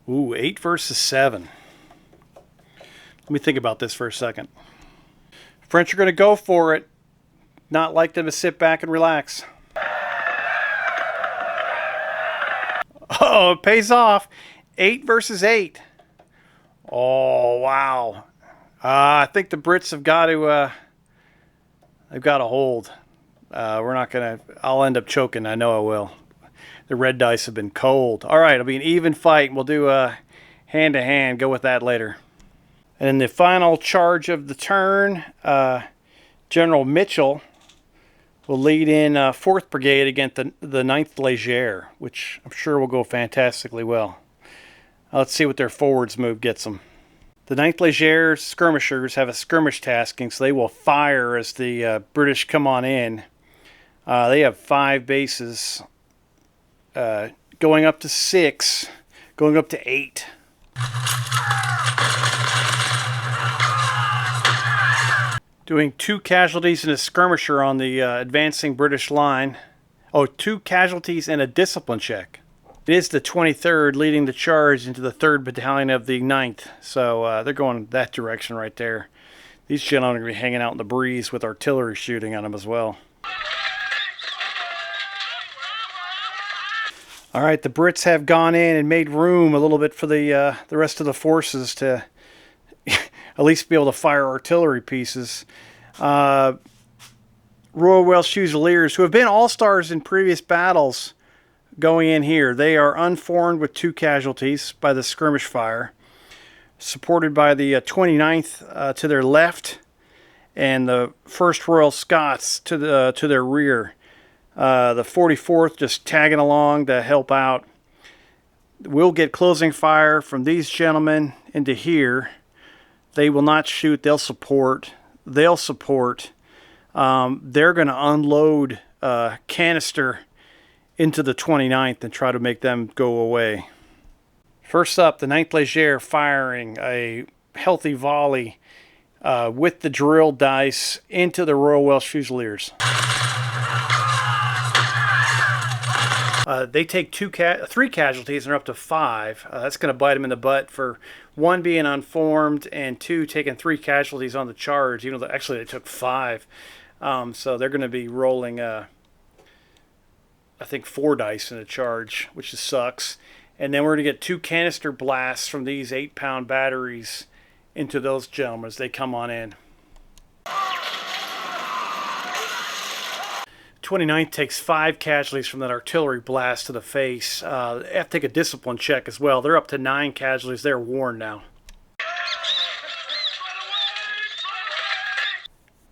Ooh, 8 versus 7. Let me think about this for a second. French are going to go for it. Not like them to sit back and relax. Oh, it pays off. 8 versus 8. Oh, wow. I think the Brits have got to, they've got to hold. We're not going to, I'll end up choking. I know I will. The red dice have been cold. All right, it'll be an even fight. We'll do hand-to-hand. Go with that later. And in the final charge of the turn, General Mitchell will lead in 4th Brigade against the 9th Léger, which I'm sure will go fantastically well. Let's see what their forwards move gets them. The 9th Léger skirmishers have a skirmish tasking, so they will fire as the British come on in. They have 5 bases. Going up to 6, going up to 8. Doing 2 casualties and a skirmisher on the advancing British line. Oh, 2 casualties and a discipline check. It is the 23rd leading the charge into the 3rd Battalion of the 9th. So they're going that direction right there. These gentlemen are going to be hanging out in the breeze with artillery shooting on them as well. All right, the Brits have gone in and made room a little bit for the rest of the forces to at least be able to fire artillery pieces. Royal Welsh Fusiliers, who have been all-stars in previous battles, going in here. They are unformed with 2 casualties by the skirmish fire, supported by the 29th to their left and the 1st Royal Scots to their rear. The 44th just tagging along to help out. We'll get closing fire from these gentlemen into here. They will not shoot. They'll support. They're going to unload canister into the 29th and try to make them go away. First up, the 9th Leger firing a healthy volley with the drill dice into the Royal Welsh Fusiliers. They take 3 casualties and are up to 5. That's going to bite them in the butt for 1 being unformed and 2 taking 3 casualties on the charge. Even though actually they took 5, so they're going to be rolling, I think 4 dice in a charge, which just sucks. And then we're going to get 2 canister blasts from these 8-pound batteries into those gentlemen as they come on in. 29th takes 5 casualties from that artillery blast to the face. They have to take a discipline check as well. They're up to 9 casualties. They're worn now.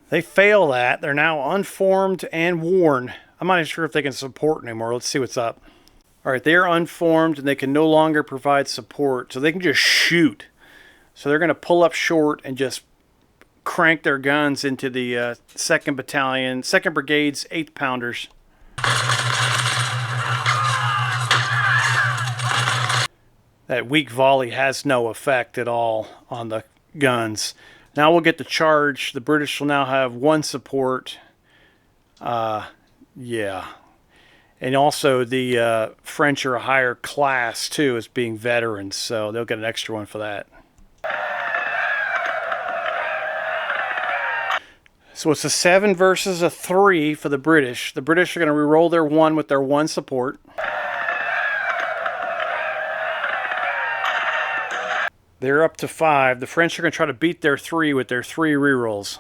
They fail that. They're now unformed and worn. I'm not even sure if they can support anymore. Let's see what's up. All right, they are unformed and they can no longer provide support, so they can just shoot. So they're going to pull up short and just crank their guns into the 2nd Battalion, 2nd Brigade's 8th Pounders. That weak volley has no effect at all on the guns. Now we'll get the charge. The British will now have 1 support. Yeah. And also the French are a higher class too as being veterans, so they'll get an extra 1 for that. So it's a 7 versus a 3 for the British. The British are going to re-roll their 1 with their 1 support. They're up to 5. The French are going to try to beat their 3 with their 3 re-rolls.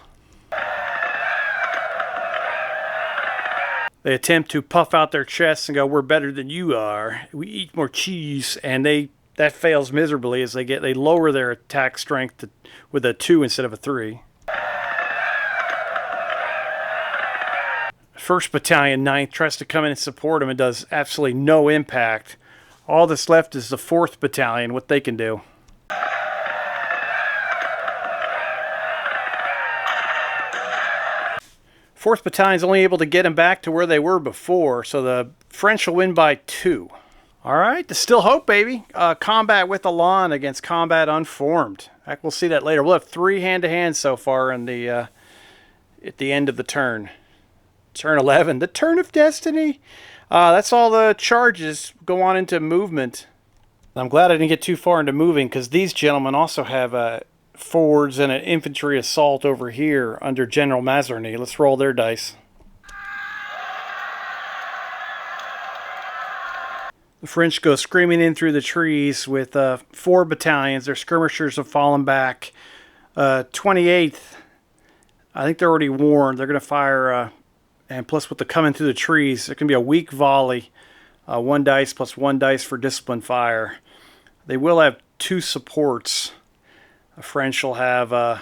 They attempt to puff out their chests and go, "We're better than you are. We eat more cheese," and that fails miserably as they lower their attack strength with a 2 instead of a 3. 1st Battalion, 9th, tries to come in and support them and does absolutely no impact. All that's left is the 4th Battalion, what they can do. Fourth Battalion is only able to get them back to where they were before, so the French will win by 2. All right, there's still hope, baby. Combat with Elan against combat unformed. We'll see that later. We'll have 3 hand-to-hand so far in the at the end of the turn. Turn 11, the turn of destiny. That's all the charges. Go on into movement. I'm glad I didn't get too far into moving because these gentlemen also have forwards and an infantry assault over here under General Mazarin. Let's roll their dice. The French go screaming in through the trees with 4 battalions. Their skirmishers have fallen back. 28th, I think they're already warned. They're going to fire, and plus with the coming through the trees, it can be a weak volley. 1 dice plus 1 dice for discipline fire. They will have 2 supports. The French will have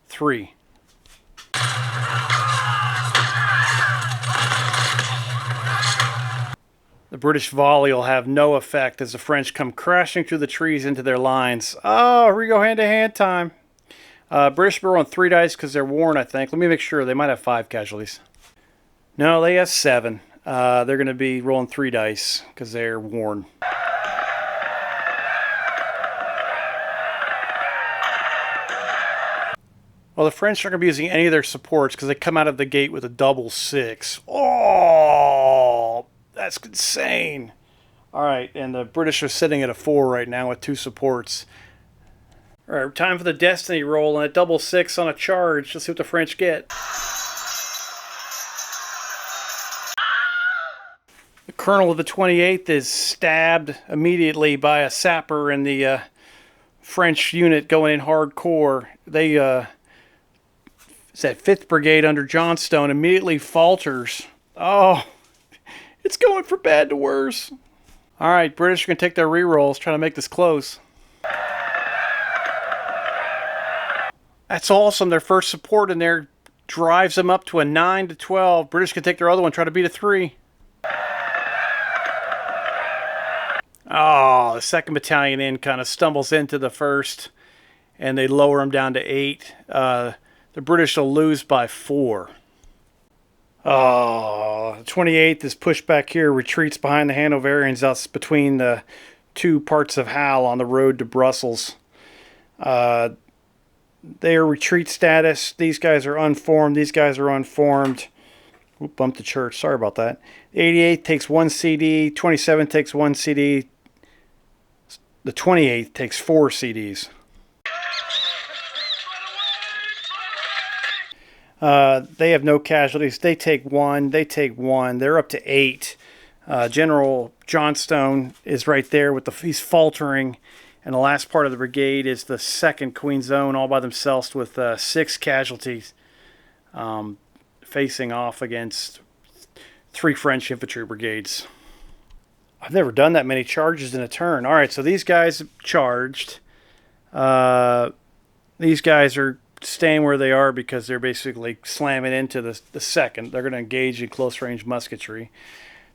3. The British volley will have no effect as the French come crashing through the trees into their lines. Oh, here we go, hand-to-hand time. British are on 3 dice because they're worn, I think. Let me make sure. They might have 5 casualties. No, they have 7. They're going to be rolling 3 dice because they're worn. Well, the French aren't going to be using any of their supports because they come out of the gate with a double 6. Oh, that's insane. All right, and the British are sitting at a 4 right now with 2 supports. All right, time for the Destiny roll and a double 6 on a charge. Let's see what the French get. The colonel of the 28th is stabbed immediately by a sapper in the French unit going in hardcore. They, it's that 5th Brigade under Johnstone, immediately falters. Oh, it's going from bad to worse. All right, British are going to take their rerolls, trying to make this close. That's awesome. Their first support in there drives them up to a 9-12. British can take their other one, try to beat a 3. Oh, the 2nd Battalion in kind of stumbles into the 1st, and they lower them down to 8. The British will lose by 4. Oh, the 28th is pushed back here, retreats behind the Hanoverians. That's between the 2 parts of Halle on the road to Brussels. Their retreat status, these guys are unformed, these guys are unformed. Oop, bumped the church, sorry about that. 88th takes 1 CD, 27th takes 1 CD. The 28th takes 4 CDs. They have no casualties. They take 1. They take 1. They're up to 8. General Johnstone is right there with he's faltering. And the last part of the brigade is the 2nd Queen's Own all by themselves with 6 casualties, facing off against 3 French infantry brigades. I've never done that many charges in a turn. All right, so these guys charged. These guys are staying where they are because they're basically slamming into the 2nd. They're going to engage in close-range musketry.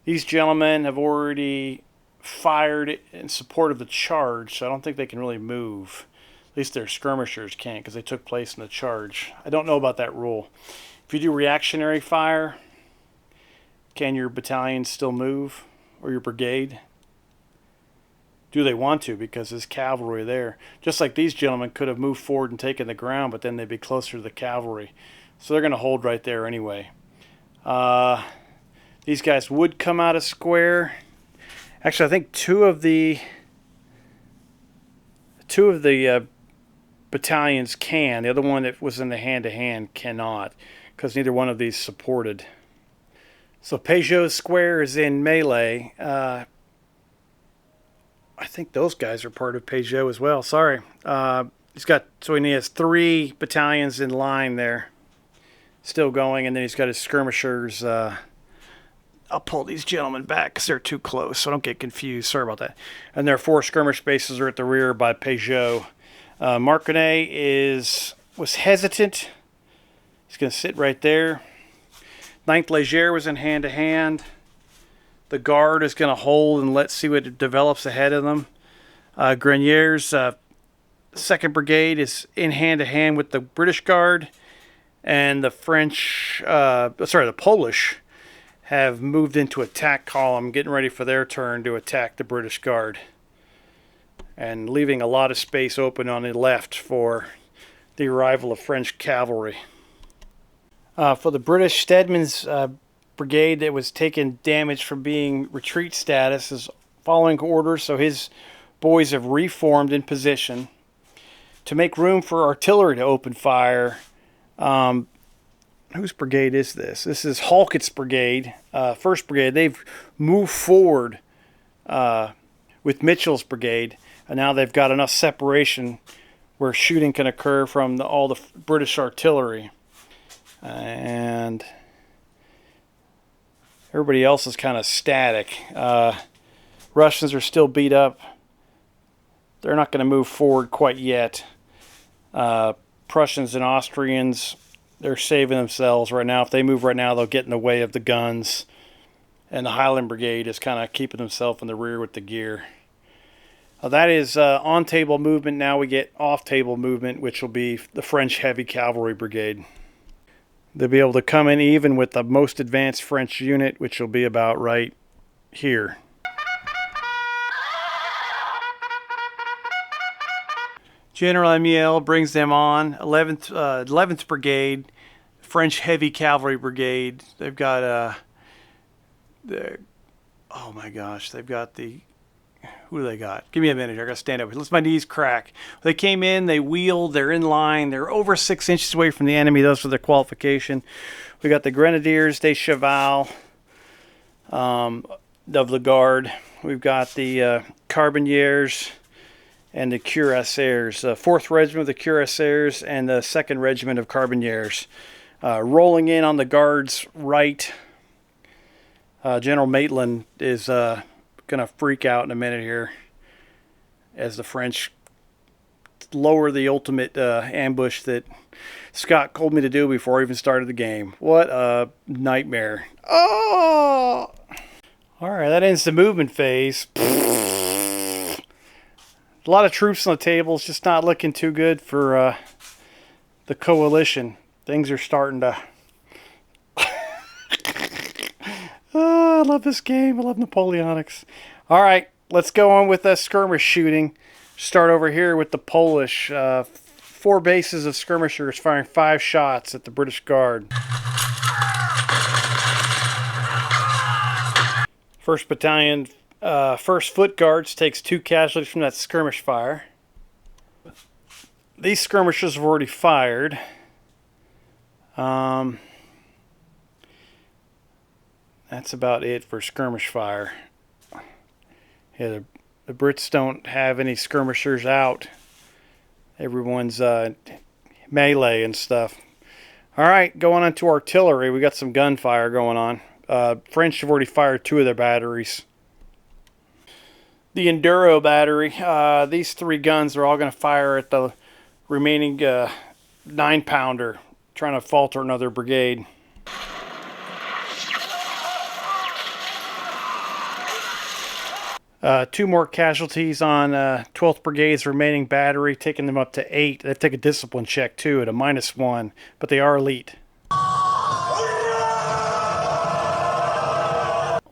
These gentlemen have already fired in support of the charge, so I don't think they can really move. At least their skirmishers can't because they took place in the charge. I don't know about that rule. If you do reactionary fire, can your battalion still move? Or your brigade? Do they want to? Because there's cavalry there. Just like these gentlemen could have moved forward and taken the ground, but then they'd be closer to the cavalry. So they're going to hold right there anyway. These guys would come out of square. Actually, I think two of the battalions can. The other one that was in the hand-to-hand cannot, because neither one of these supported. So Peugeot's square is in melee. I think those guys are part of Peugeot as well. Sorry. He has 3 battalions in line there, still going, and then he's got his skirmishers. I'll pull these gentlemen back because they're too close, so don't get confused. Sorry about that. And their 4 skirmish bases are at the rear by Peugeot. Marconnet was hesitant. He's going to sit right there. 9th Léger was in hand-to-hand. The Guard is going to hold and let's see what develops ahead of them. Grenier's 2nd Brigade is in hand-to-hand with the British Guard. And the the Polish have moved into attack column, getting ready for their turn to attack the British Guard. And leaving a lot of space open on the left for the arrival of French cavalry. For the British, Stedman's brigade that was taking damage from being retreat status is following orders, so his boys have reformed in position. To make room for artillery to open fire, whose brigade is this? This is Halkett's brigade, 1st Brigade. They've moved forward with Mitchell's brigade, and now they've got enough separation where shooting can occur from all the British artillery. And everybody else is kind of static. Russians are still beat up. They're not going to move forward quite yet. Prussians and Austrians, they're saving themselves right now. If they move right now, they'll get in the way of the guns. And the Highland Brigade is kind of keeping themselves in the rear with the gear. That is on-table movement. Now we get off-table movement, which will be the French Heavy Cavalry Brigade. They'll be able to come in even with the most advanced French unit, which will be about right here. General Amiel brings them on. 11th Brigade, French Heavy Cavalry Brigade. They've got oh my gosh, they've got the, who do they got? Give me a minute here. I gotta stand up. Let my knees crack. They came in, they wheeled, they're in line, they're over 6 inches away from the enemy. Those for their qualification. We got the Grenadiers de Cheval of the Guard. We've got the Carbineers and the Cuirassiers. 4th Regiment of the Cuirassiers and the 2nd Regiment of Carbineers. Rolling in on the Guard's right. General Maitland is going to freak out in a minute here as the French lower the ultimate ambush that Scott told me to do before I even started the game. What a nightmare. Oh! Alright, that ends the movement phase. A lot of troops on the table. It's just not looking too good for the coalition. Things are starting to... Oh, I love this game. I love Napoleonics. All right, let's go on with skirmish shooting. Start over here with the Polish. 4 bases of skirmishers firing 5 shots at the British Guard. 1st Battalion, 1st Foot Guards takes 2 casualties from that skirmish fire. These skirmishers have already fired. That's about it for skirmish fire. Yeah, the Brits don't have any skirmishers out. Everyone's melee and stuff. All right, going on to artillery. We got some gunfire going on. French have already fired 2 of their batteries. The Enduro battery. These 3 guns are all going to fire at the remaining 9-pounder, trying to falter another brigade. Two more casualties on 12th Brigade's remaining battery, taking them up to 8. They have to take a discipline check too at a -1, but they are elite.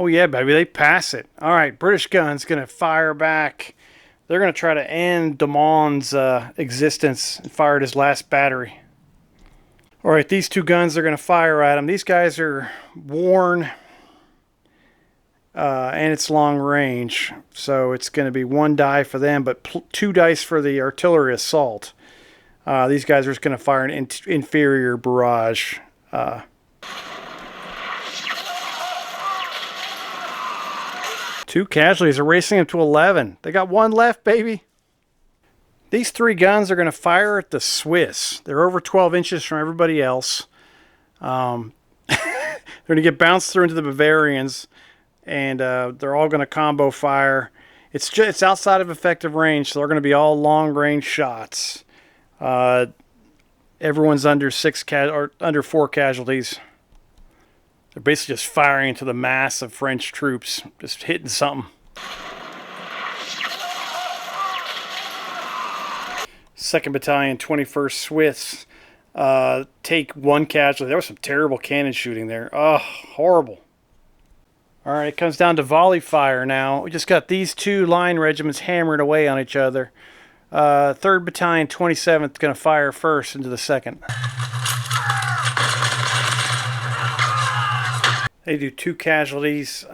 Oh yeah, baby, they pass it. All right, British guns gonna fire back. They're gonna try to end Damon's existence and fire at his last battery. All right, these 2 guns are gonna fire at him. These guys are worn. And it's long range, so it's going to be 1 die for them, but 2 dice for the artillery assault. These guys are just going to fire an inferior barrage. 2 casualties are racing them to 11. They got 1 left, baby. These 3 guns are going to fire at the Swiss. They're over 12 inches from everybody else. They're going to get bounced through into the Bavarians. And they're all going to combo fire. It's outside of effective range, so they're going to be all long range shots. Everyone's under 4 casualties. They're basically just firing into the mass of French troops, just hitting something. 2nd Battalion, 21st Swiss, take 1 casualty. There was some terrible cannon shooting there. Oh, horrible. All right, it comes down to volley fire now. We just got these 2 line regiments hammering away on each other. 3rd Battalion, 27th, going to fire first into the 2nd. They do 2 casualties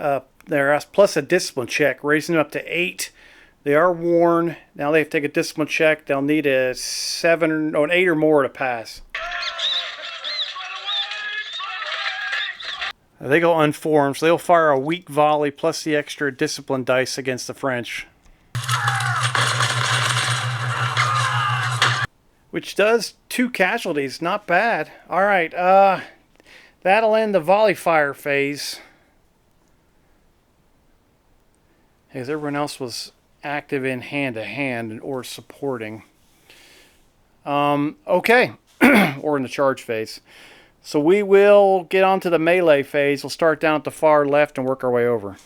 there, plus a discipline check, raising them up to 8. They are worn. Now they have to take a discipline check. They'll need an 8 or more to pass. They go unformed, so they'll fire a weak volley plus the extra discipline dice against the French. Which does 2 casualties, not bad. Alright, that'll end the volley fire phase. As everyone else was active in hand-to-hand or supporting. Okay, or in the charge phase. So we will get on to the melee phase. We'll start down at the far left and work our way over.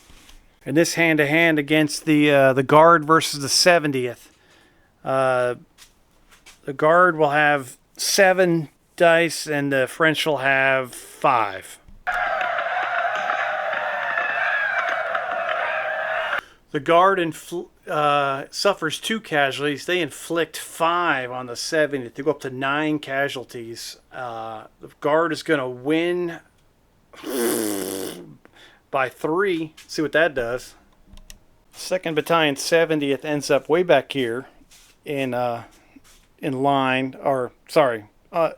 And this hand-to-hand against the Guard versus the 70th. The Guard will have 7 dice and the French will have 5. The Guard suffers 2 casualties. They inflict 5 on the 70th. They go up to 9 casualties. The Guard is going to win by 3. See what that does. 2nd Battalion 70th ends up way back here in line, or sorry,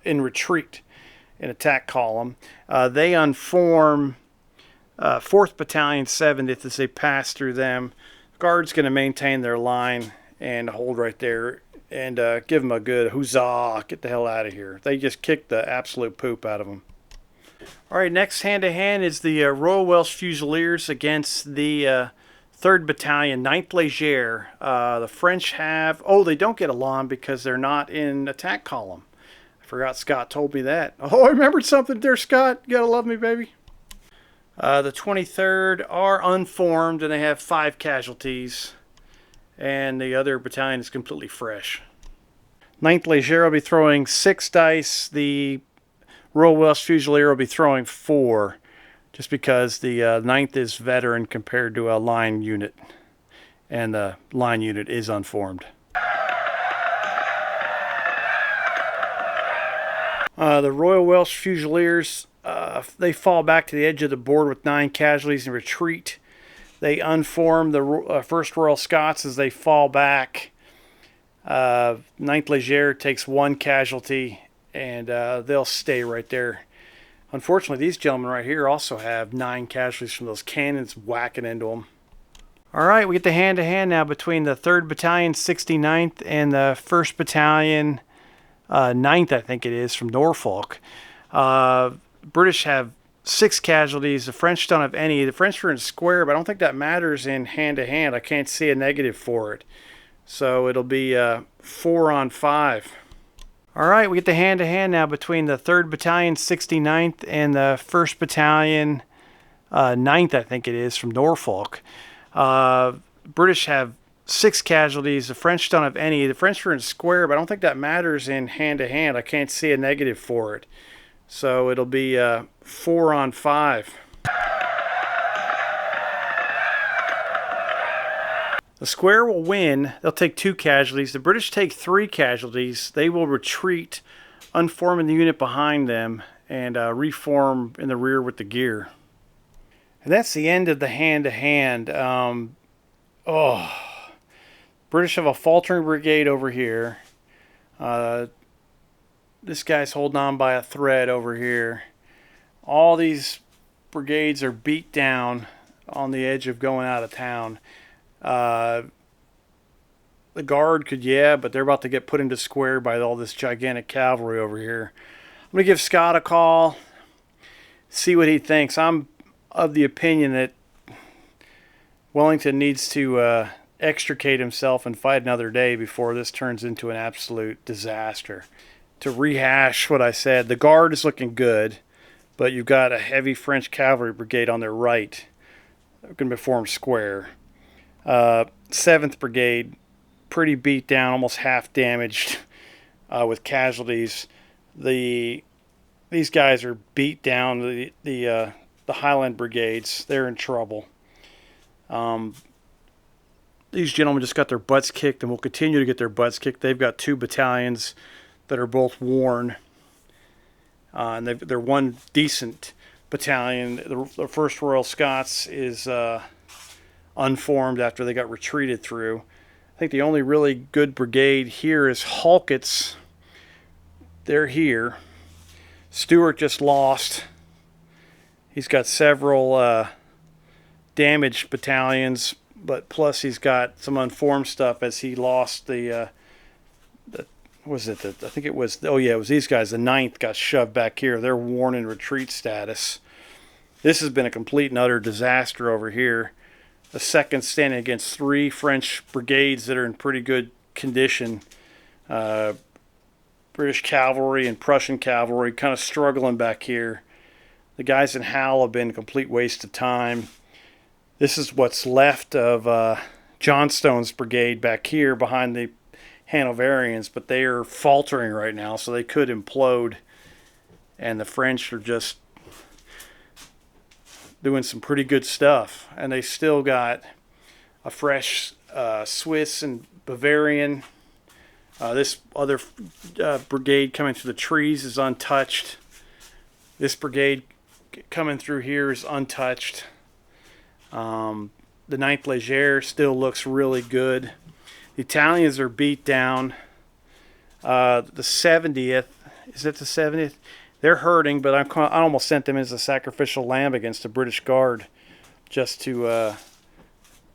in retreat, in attack column. They unform 4th Battalion 70th as they pass through them. Guard's going to maintain their line and hold right there and give them a good huzzah, get the hell out of here. They just kicked the absolute poop out of them. All right, next hand-to-hand is the Royal Welsh Fusiliers against the 3rd Battalion, 9th Léger. The French have... Oh, they don't get along because they're not in attack column. I forgot Scott told me that. Oh, I remembered something there, Scott. You gotta love me, baby. The 23rd are unformed, and they have 5 casualties. And the other battalion is completely fresh. 9th Léger will be throwing 6 dice. The Royal Welsh Fusilier will be throwing 4. Just because the 9th is veteran compared to a line unit. And the line unit is unformed. The Royal Welsh Fusiliers... they fall back to the edge of the board with 9 casualties and retreat. They unform the 1st Royal Scots as they fall back. 9th Léger takes 1 casualty, and they'll stay right there. Unfortunately, these gentlemen right here also have 9 casualties from those cannons whacking into them. All right, we get the hand-to-hand now between the 3rd Battalion, 69th, and the 1st Battalion, 9th, I think it is, from Norfolk. British have 6 casualties. The French don't have any. The French are in square, but I don't think that matters in hand-to-hand. I can't see a negative for it. So it'll be 4 on 5. All right, we get the hand-to-hand now between the 3rd Battalion, 69th, and the 1st Battalion, 9th, I think it is, from Norfolk. British have 6 casualties. The French don't have any. The French are in square, but I don't think that matters in hand-to-hand. I can't see a negative for it. So it'll be 4 on 5. The square will win. They'll take 2 casualties. The British take 3 casualties. They will retreat, unforming the unit behind them, and reform in the rear with the gear. And that's the end of the hand-to-hand. British have a faltering brigade over here. This guy's holding on by a thread over here. All these brigades are beat down on the edge of going out of town. The Guard could, but they're about to get put into square by all this gigantic cavalry over here. I'm going to give Scott a call, see what he thinks. I'm of the opinion that Wellington needs to extricate himself and fight another day before this turns into an absolute disaster. To rehash what I said, the Guard is looking good, but you've got a heavy French cavalry brigade on their right. They're going to be formed square. 7th Brigade, pretty beat down, almost half damaged with casualties. These guys are beat down. The Highland Brigades, they're in trouble. These gentlemen just got their butts kicked and will continue to get their butts kicked. They've got 2 battalions that are both worn. And they're one decent battalion. The 1st Royal Scots is unformed after they got retreated through. I think the only really good brigade here is Halkett's. They're here. Stewart just lost. He's got several damaged battalions, but plus he's got some unformed stuff as he lost I think it was these guys. The 9th got shoved back here. They're worn in retreat status. This has been a complete and utter disaster over here. The 2nd standing against 3 French brigades that are in pretty good condition. British cavalry and Prussian cavalry kind of struggling back here. The guys in Halle have been a complete waste of time. This is what's left of Johnstone's brigade back here behind the Hanoverians, but they are faltering right now, so they could implode. And the French are just doing some pretty good stuff. And they still got a fresh Swiss and Bavarian. This other brigade coming through the trees is untouched. This brigade coming through here is untouched. The 9th Leger still looks really good. The Italians are beat down. The 70th, is it the 70th? They're hurting, but I almost sent them as a sacrificial lamb against the British Guard just to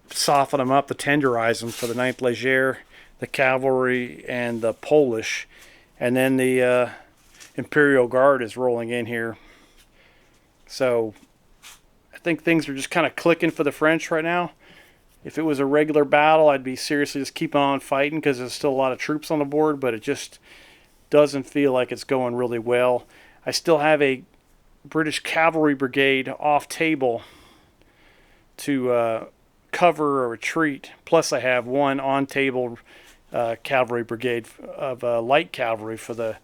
soften them up, to tenderize them for the 9th Leger, the Cavalry, and the Polish. And then the Imperial Guard is rolling in here. So I think things are just kind of clicking for the French right now. If it was a regular battle, I'd be seriously just keeping on fighting because there's still a lot of troops on the board, but it just doesn't feel like it's going really well. I still have a British Cavalry Brigade off table to cover a retreat. Plus I have one on table Cavalry Brigade of light cavalry for the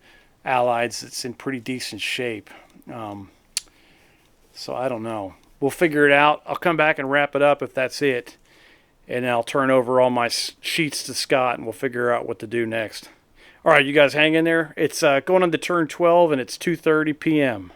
Allies that's in pretty decent shape. So I don't know. We'll figure it out. I'll come back and wrap it up if that's it. And I'll turn over all my sheets to Scott, and we'll figure out what to do next. All right, you guys hang in there. It's going on to turn 12, and it's 2:30 p.m.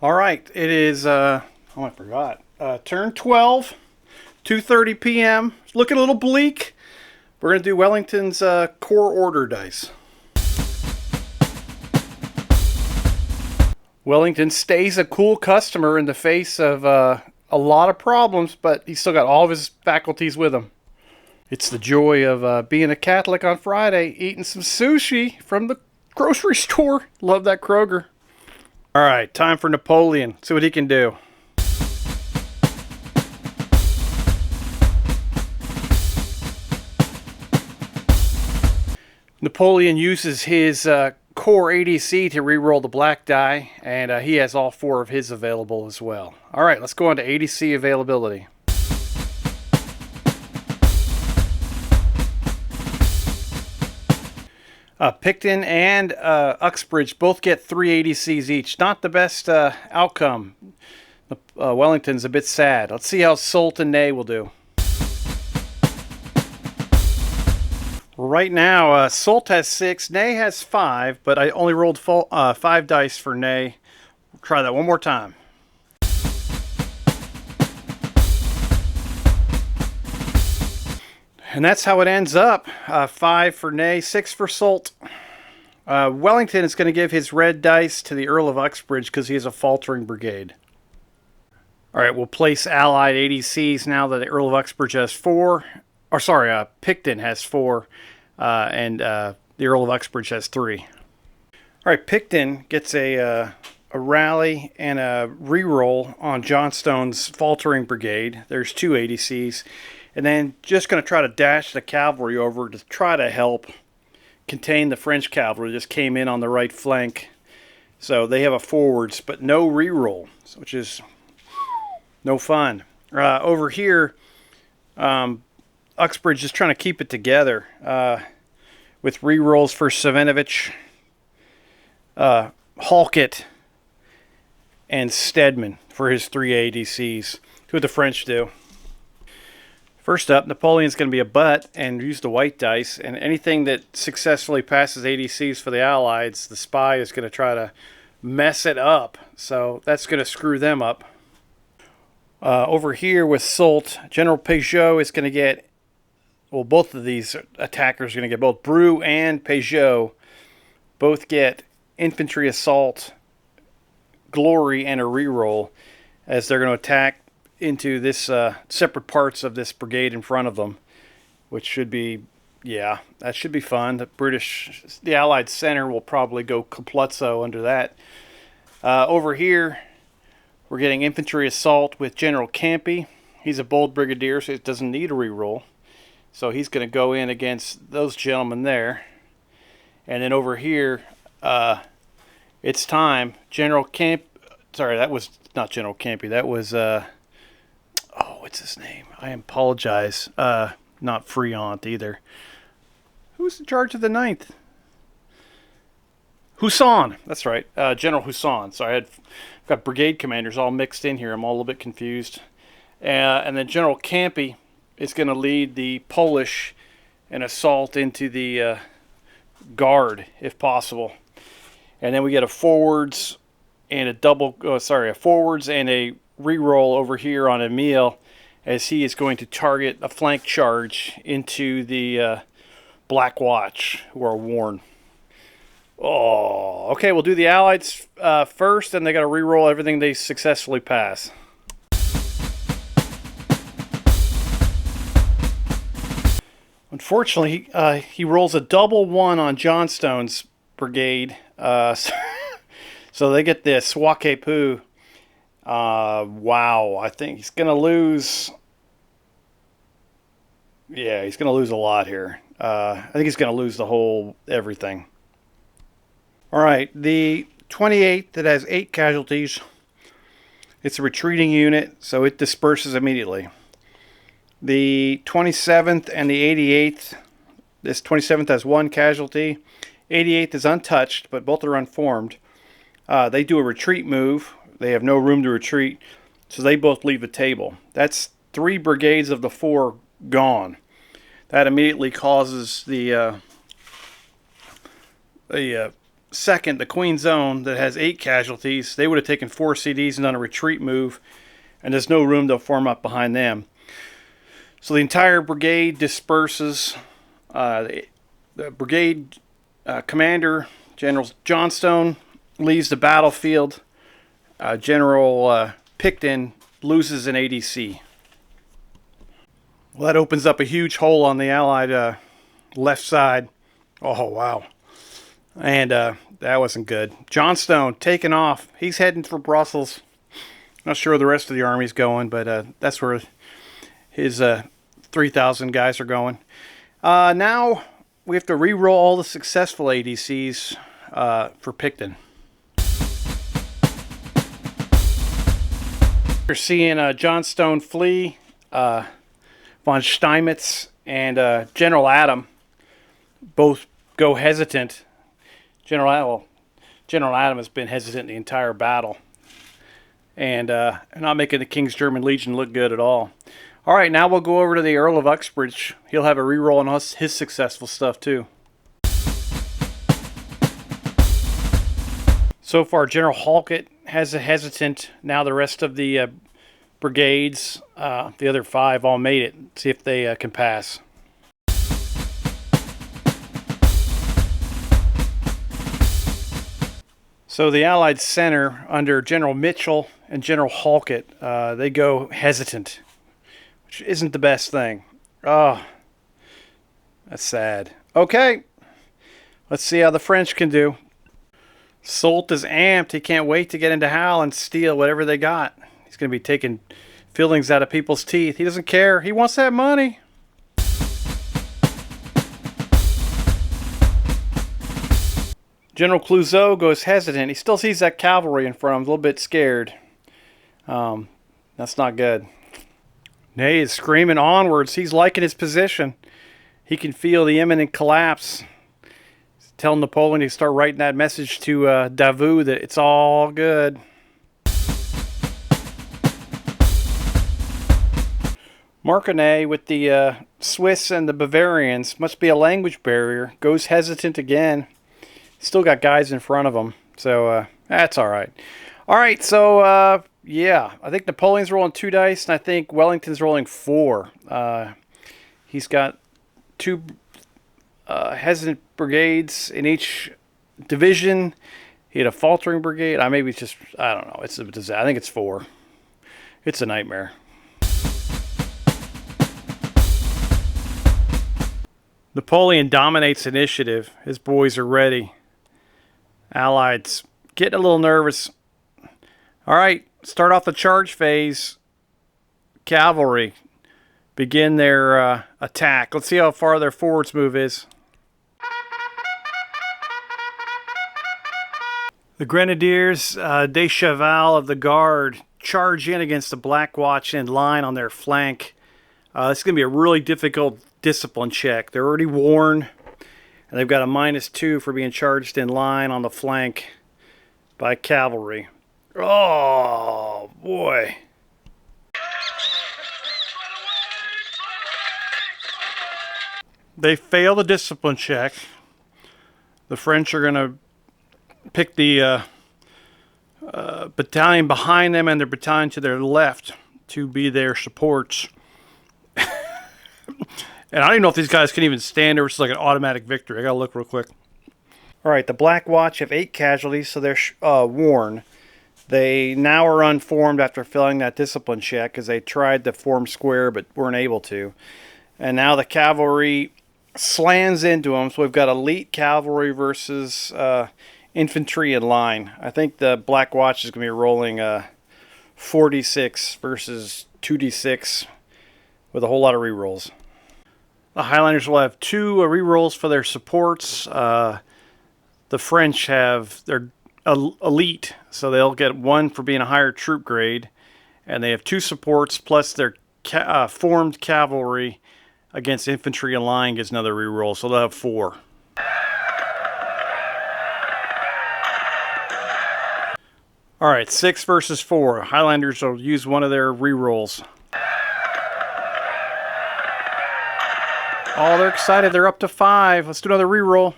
All right, it is, I forgot, turn 12, 2:30 p.m. It's looking a little bleak. We're going to do Wellington's Corps Order dice. Wellington stays a cool customer in the face of a lot of problems, but he's still got all of his faculties with him. It's the joy of being a Catholic on Friday, eating some sushi from the grocery store. Love that Kroger. All right, time for Napoleon. See what he can do. Napoleon uses his core ADC to reroll the black die, and he has all 4 of his available as well. All right, let's go on to ADC availability. Picton and Uxbridge both get 3 ADCs each. Not the best outcome. Wellington's a bit sad. Let's see how Soult and Ney will do. Right now, Soult has 6, Ney has 5, but I only rolled 5 dice for Ney. We'll try that one more time. And that's how it ends up. 5 for Ney, 6 for Soult. Wellington is going to give his red dice to the Earl of Uxbridge because he has a faltering brigade. All right, we'll place allied ADCs now that the Earl of Uxbridge has 4. Or sorry, Picton has 4, and the Earl of Uxbridge has 3. All right, Picton gets a rally and a reroll on Johnstone's faltering brigade. There's 2 ADCs. And then just going to try to dash the cavalry over to try to help contain the French cavalry. Just came in on the right flank. So they have a forwards, but no reroll, which is no fun. Over here, Uxbridge is trying to keep it together with rerolls for Savinovich, Halkett, and Stedman for his 3 ADCs. See what the French do. First up, Napoleon's going to be a butt and use the white dice, and anything that successfully passes ADCs for the Allies, the spy is going to try to mess it up. So that's going to screw them up. Over here with Soult, General Peugeot is going to get, well, both of these attackers are going to get, both Brou and Peugeot both get infantry assault, glory, and a reroll as they're going to attack into this separate parts of this brigade in front of them, which should be, yeah, that should be fun. The Allied center will probably go Capluzzo under that. Over here, we're getting infantry assault with General Campy. He's a bold brigadier, so it doesn't need a reroll. So he's going to go in against those gentlemen there. And then over here, it's time. General Camp. Sorry, that was not General Campy. That was oh, what's his name? I apologize. Not Freont either. Who's in charge of the 9th? Husson. That's right. General Husson. Sorry, I've got brigade commanders all mixed in here. I'm all a little bit confused. And then General Campy is going to lead the Polish an assault into the Guard, if possible. And then we get a forwards and a a forwards and a reroll over here on Emil, as he is going to target a flank charge into the Black Watch, who are worn. Oh, okay, we'll do the Allies first, and they got to reroll everything they successfully pass. Unfortunately, he rolls a double 1 on Johnstone's brigade, so they get this Swakepu. Wow, I think he's going to lose. Yeah, he's going to lose a lot here. I think he's going to lose the whole everything. All right, the 28th that has 8 casualties. It's a retreating unit, so it disperses immediately. The 27th and the 88th. This 27th has 1 casualty. 88th is untouched, but both are unformed. They do a retreat move. They have no room to retreat, so they both leave the table. That's 3 brigades of the 4 gone. That immediately causes the second, the Queen Zone, that has 8 casualties. They would have taken 4 CDs and done a retreat move, and there's no room to form up behind them. So the entire brigade disperses. The brigade commander, General Johnstone, leaves the battlefield. General Picton loses an ADC. Well, that opens up a huge hole on the Allied left side. Oh, wow. And that wasn't good. Johnstone taking off. He's heading for Brussels. Not sure where the rest of the army's going, but that's where his 3,000 guys are going. Now we have to re-roll all the successful ADCs for Picton. You're seeing Johnstone flee, von Steinmetz and General Adam both go hesitant. General Adam has been hesitant the entire battle, and not making the King's German Legion look good at all. All right, now we'll go over to the Earl of Uxbridge. He'll have a reroll on his successful stuff too. So far, General Halkett has a hesitant. Now the rest of the brigades, the other 5, all made it. See if they can pass. So the Allied center, under General Mitchell and General Halkett, they go hesitant, which isn't the best thing. Oh, that's sad. Okay, let's see how the French can do. Soult is amped. He can't wait to get into Halle and steal whatever they got. He's going to be taking fillings out of people's teeth. He doesn't care. He wants that money. General Clouseau goes hesitant. He still sees that cavalry in front of him, a little bit scared. That's not good. Ney is screaming onwards. He's liking his position. He can feel the imminent collapse. He's telling Napoleon to start writing that message to Davout that it's all good. Marconnet with the Swiss and the Bavarians, must be a language barrier, goes hesitant again. Still got guys in front of him, so that's all right. All right, so yeah, I think Napoleon's rolling 2 dice, and I think Wellington's rolling 4. He's got 2 hesitant brigades in each division. He had a faltering brigade. Maybe it's just, I don't know. It's a disaster. I think it's 4. It's a nightmare. Napoleon dominates initiative. His boys are ready. Allies getting a little nervous. All right, start off the charge phase. Cavalry begin their attack. Let's see how far their forwards move is. The Grenadiers de Cheval of the Guard charge in against the Black Watch in line on their flank. It's going to be a really difficult discipline check. They're already worn, and they've got a -2 for being charged in line on the flank by cavalry. Oh, boy. They fail the discipline check. The French are going to pick the battalion behind them and their battalion to their left to be their supports. And I don't even know if these guys can even stand, or it's like an automatic victory. I gotta look real quick. All right, the Black Watch have 8 casualties, so they're worn. They now are unformed after failing that discipline check because they tried to form square but weren't able to. And now the cavalry slams into them, so we've got elite cavalry versus infantry in line. I think the Black Watch is going to be rolling 4d6 versus 2d6 with a whole lot of rerolls. The Highlanders will have 2 rerolls for their supports. The French have their elite, so they'll get 1 for being a higher troop grade, and they have 2 supports plus their formed cavalry against infantry in line gets another reroll, so they'll have 4. All right, 6 versus 4. Highlanders will use one of their rerolls. Oh, they're excited. They're up to 5. Let's do another reroll.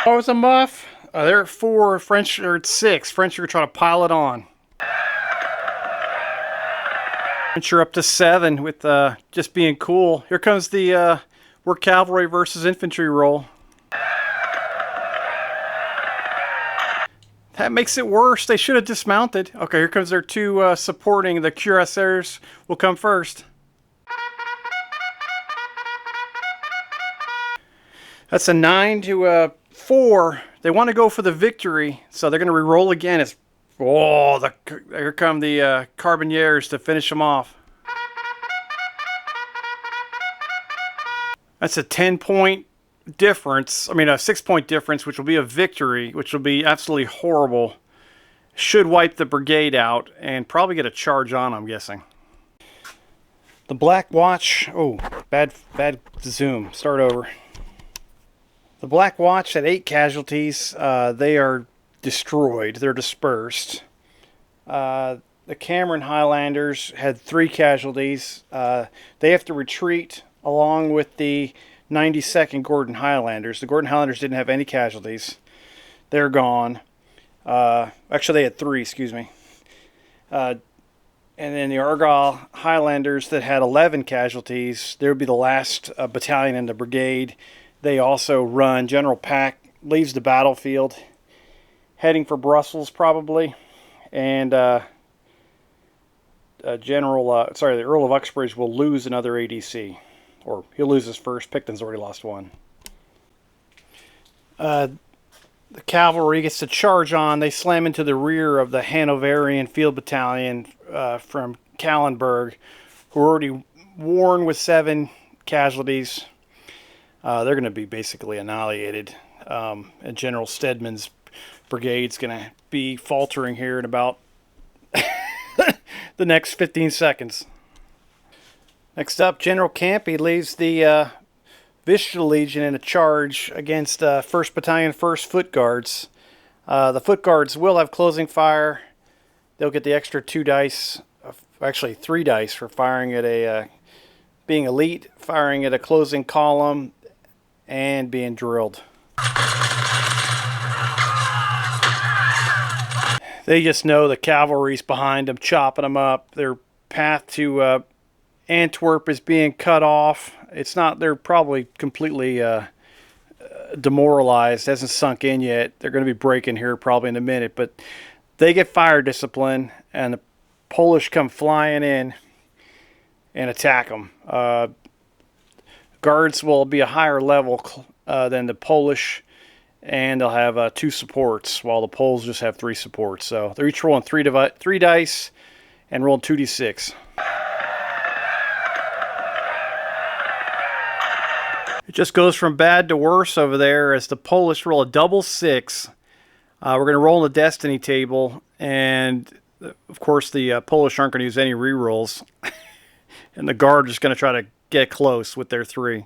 Oh, it's a muff. They're at 4. French are at 6. French are trying to pile it on. French are up to 7 with just being cool. Here comes the we're cavalry versus infantry roll. That makes it worse. They should have dismounted. Okay, here comes their 2 supporting. The cuirassiers will come first. That's a 9 to 4. They want to go for the victory, so they're going to re-roll again. It's here come the Carbineers to finish them off. That's a 10-point difference. I mean, a 6-point difference, which will be a victory, which will be absolutely horrible. Should wipe the brigade out and probably get a charge on, I'm guessing. The Black Watch. Oh, bad zoom. Start over. The Black Watch had 8 casualties. They are destroyed. They're dispersed. The Cameron Highlanders had 3 casualties. They have to retreat along with the 92nd Gordon Highlanders. The Gordon Highlanders didn't have any casualties. They're gone. Actually, they had 3, excuse me. And then the Argyll Highlanders that had 11 casualties, they would be the last battalion in the brigade. They also run. General Pack leaves the battlefield, heading for Brussels probably, and the Earl of Uxbridge will lose another ADC, or he'll lose his first. Picton's already lost 1. The cavalry gets to charge on. They slam into the rear of the Hanoverian Field Battalion from Kallenberg, who are already worn with 7 casualties. They're going to be basically annihilated. And General Stedman's brigade's going to be faltering here in about the next 15 seconds. Next up, General Campy leads the Vistula Legion in a charge against 1st Battalion, 1st Foot Guards. The Foot Guards will have closing fire. They'll get the extra 2 dice, actually 3 dice for firing at a, being elite, firing at a closing column, and being drilled. They just know the cavalry's behind them, chopping them up. Their path to Antwerp is being cut off. It's not, they're probably completely demoralized. It hasn't sunk in yet. They're going to be breaking here probably in a minute, but they get fire discipline, and the Polish come flying in and attack them. Guards will be a higher level than the Polish, and they'll have 2 supports, while the Poles just have 3 supports. So they're each rolling 3 dice and rolling 2d6. just goes from bad to worse over there as the Polish roll a double 6. We're going to roll in the Destiny table, and of course the Polish aren't going to use any rerolls. And the Guard is just going to try to get close with their 3.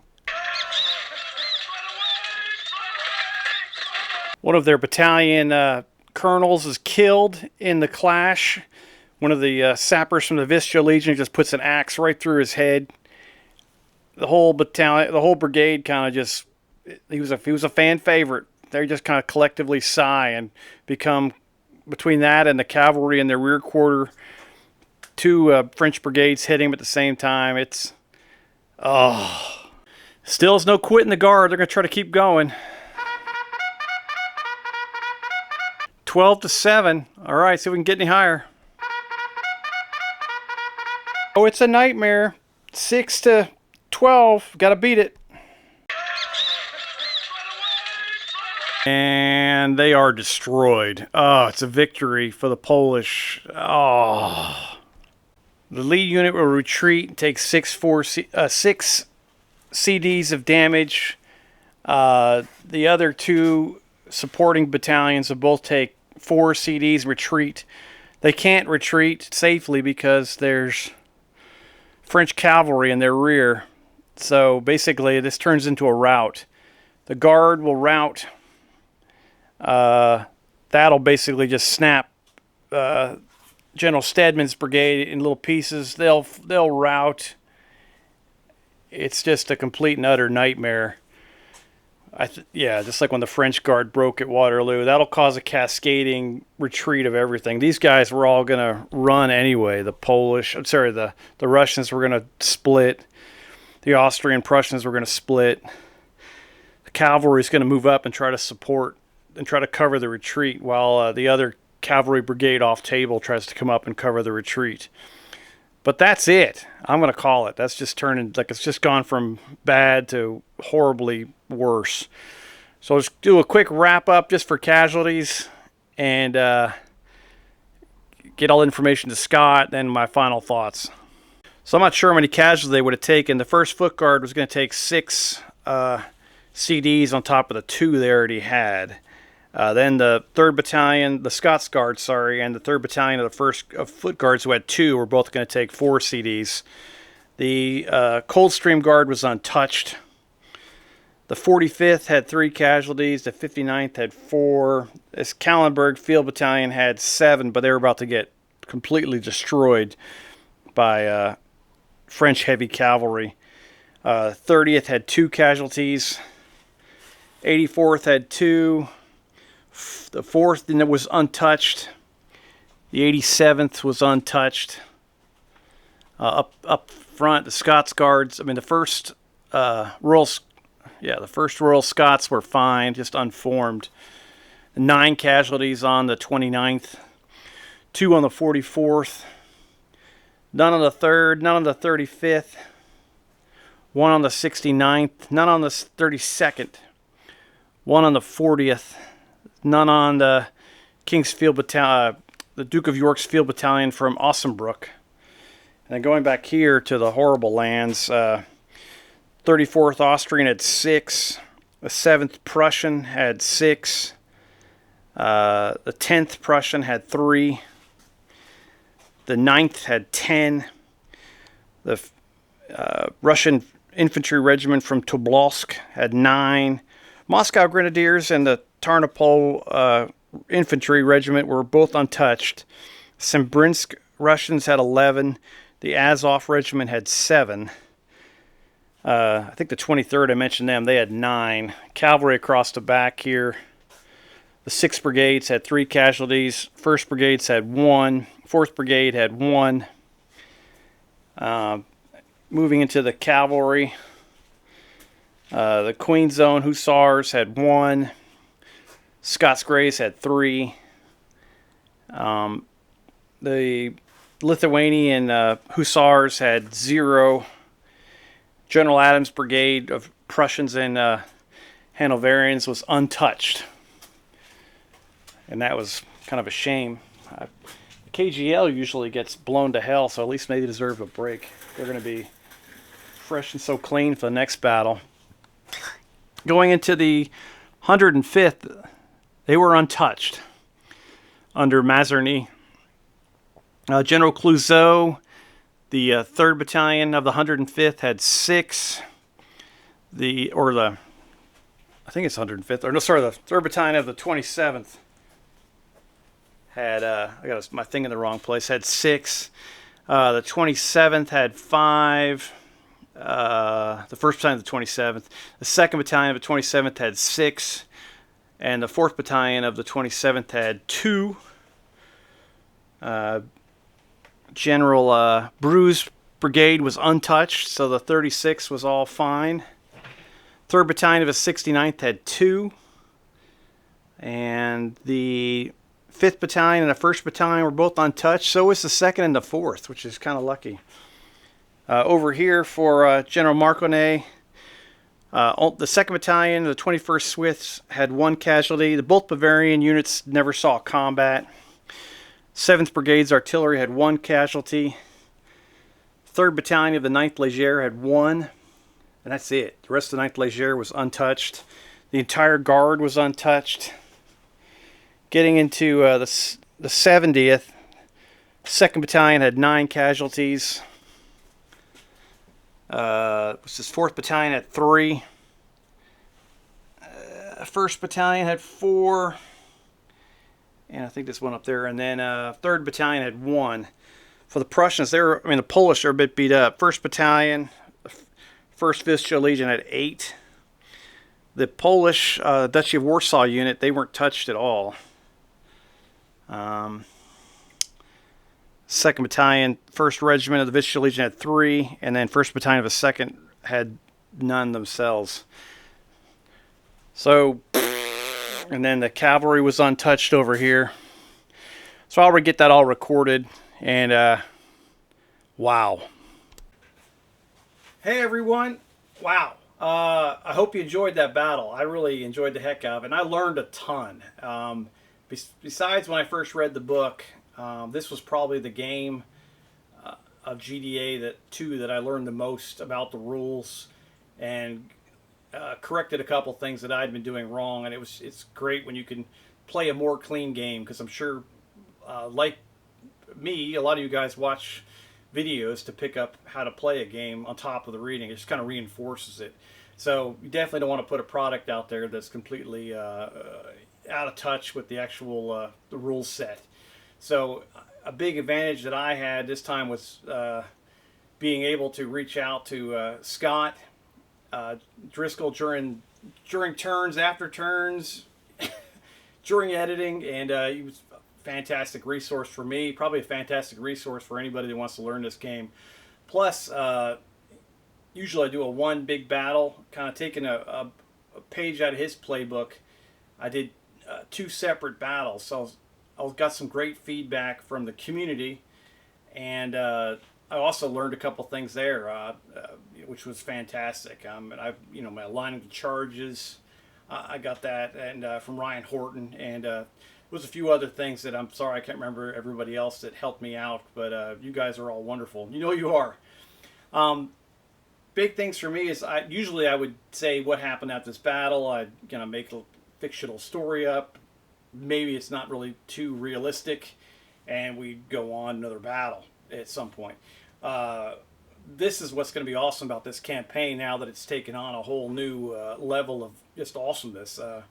One of their battalion colonels is killed in the clash. One of the sappers from the Vistula Legion just puts an axe right through his head. The whole battalion, the whole brigade kind of just, he was a fan favorite. They just kind of collectively sigh and become, between that and the cavalry in their rear quarter, 2 French brigades hitting him at the same time. It's, still is no quitting the Guard. They're going to try to keep going. 12-7. All right, see if we can get any higher. Oh, it's a nightmare. 6-12. Got to beat it. And they are destroyed. Oh, it's a victory for the Polish. Oh. The lead unit will retreat and take 6 CDs of damage. The other 2 supporting battalions will both take 4 CDs, retreat. They can't retreat safely because there's French cavalry in their rear. So basically this turns into a rout. The Guard will rout. That'll basically just snap General Stedman's brigade in little pieces. They'll rout. It's just a complete and utter nightmare. Yeah, just like when the French Guard broke at Waterloo. That'll cause a cascading retreat of everything. These guys were all going to run anyway. The Russians were going to split. The Austrian Prussians were going to split. The cavalry is going to move up and try to support and try to cover the retreat, while the other cavalry brigade off table tries to come up and cover the retreat. But that's it. I'm going to call it. That's just turning, like, it's just gone from bad to horribly worse. So let's do a quick wrap up just for casualties and get all the information to Scott, then my final thoughts. So I'm not sure how many casualties they would have taken. The 1st Foot Guard was going to take 6 CDs on top of the 2 they already had. Then the 3rd Battalion, the Scots Guard, and the 3rd Battalion of the 1st Foot Guards, who had 2, were both going to take 4 CDs. The Coldstream Guard was untouched. The 45th had 3 casualties. The 59th had 4. This Kallenberg Field Battalion had 7, but they were about to get completely destroyed by French heavy cavalry. 30th had 2 casualties. 84th had 2. The 4th was untouched. The 87th was untouched. Up front, the Scots Guards. I mean, the first Royal Scots were fine, just unformed. 9 casualties on the 29th. 2 on the 44th. None on the 3rd. None on the 35th. 1 on the 69th. None on the 32nd. 1 on the 40th. None on the King's Field Battalion, the Duke of York's Field Battalion from Ossenbrook. And then going back here to the horrible lands, 34th Austrian had 6. The 7th Prussian had 6. The 10th Prussian had 3. The 9th had 10. The Russian Infantry Regiment from Tobolsk had 9. Moscow Grenadiers and the Tarnopol Infantry Regiment were both untouched. Sembrinsk Russians had 11. The Azov Regiment had 7. I think the 23rd, I mentioned them, they had 9. Cavalry across the back here. The 6th Brigades had 3 casualties. 1st Brigades had 1. 4th Brigade had 1. Moving into the cavalry, the Queen's Own Hussars had 1. Scots Greys had 3. The Lithuanian Hussars had 0. General Adams' brigade of Prussians and Hanoverians was untouched. And that was kind of a shame. KGL usually gets blown to hell, so at least they deserve a break. They're going to be fresh and so clean for the next battle. Going into the 105th, they were untouched under Mazarin. General Clouseau, the 3rd Battalion of the 105th, had 6. I think it's 105th, or no, sorry, the 3rd Battalion of the 27th had, I got my thing in the wrong place, had 6. The 27th had 5. The 1st Battalion of the 27th. The 2nd Battalion of the 27th had 6. And the 4th Battalion of the 27th had 2. General Bru's brigade was untouched, so the 36th was all fine. 3rd Battalion of the 69th had 2. And the 5th Battalion and the 1st Battalion were both untouched. So was the 2nd and the 4th, which is kind of lucky. Over here for General Marconnet, the 2nd Battalion, the 21st Swiss, had 1 casualty. Both Bavarian units never saw combat. 7th Brigade's artillery had 1 casualty. 3rd Battalion of the 9th Léger had 1. And that's it. The rest of the 9th Léger was untouched. The entire Guard was untouched. Getting into the 70th, 2nd Battalion had 9 casualties. This is 4th Battalion had 3. 1st Battalion had 4. And I think this one up there. And then 3rd Battalion had 1. For the Prussians, the Polish are a bit beat up. 1st Battalion, 1st Vistula Legion had 8. The Polish Duchy of Warsaw unit, they weren't touched at all. 2nd Battalion, 1st Regiment of the Vistula Legion had 3, and then 1st Battalion of the 2nd had none themselves. So, and then the cavalry was untouched over here. So I'll get that all recorded, and wow. Hey everyone, wow. I hope you enjoyed that battle. I really enjoyed the heck out of it, and I learned a ton. Besides when I first read the book, this was probably the game of GDA2 that I learned the most about the rules, and corrected a couple things that I'd been doing wrong. And it's great when you can play a more clean game, because I'm sure, like me, a lot of you guys watch videos to pick up how to play a game on top of the reading. It just kind of reinforces it. So you definitely don't want to put a product out there that's completely out of touch with the actual the rule set. So a big advantage that I had this time was being able to reach out to Scott Driscoll during turns, after turns, during editing, and he was a fantastic resource for me, probably a fantastic resource for anybody that wants to learn this game. Plus, usually I do a one big battle, kind of taking a page out of his playbook. I did 2 separate battles, so I got some great feedback from the community, and I also learned a couple things there, which was fantastic. And my aligning the charges, I got that, and from Ryan Horton, and there was a few other things that I'm sorry I can't remember everybody else that helped me out, but you guys are all wonderful. You know you are. Big things for me is I would say what happened at this battle. I'd make a fictional story up. Maybe it's not really too realistic, and we go on another battle at some point. This is what's going to be awesome about this campaign now that it's taken on a whole new level of just awesomeness. I'm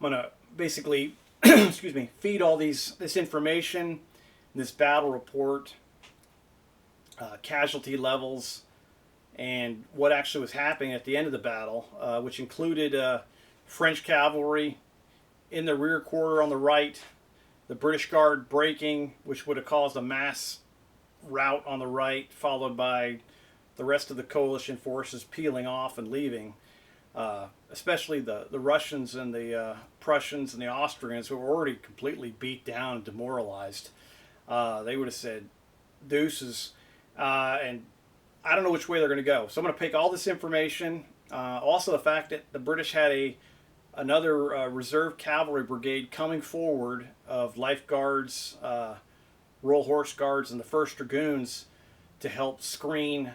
going to basically excuse me, feed all this information, this battle report, casualty levels, and what actually was happening at the end of the battle, which included French cavalry in the rear quarter on the right, the British Guard breaking, which would have caused a mass rout on the right, followed by the rest of the coalition forces peeling off and leaving. Especially the Russians and the Prussians and the Austrians, who were already completely beat down and demoralized. They would have said deuces, and I don't know which way they're going to go. So I'm going to pick all this information. Also the fact that the British had another reserve cavalry brigade coming forward of Life Guards, Royal Horse Guards, and the 1st Dragoons to help screen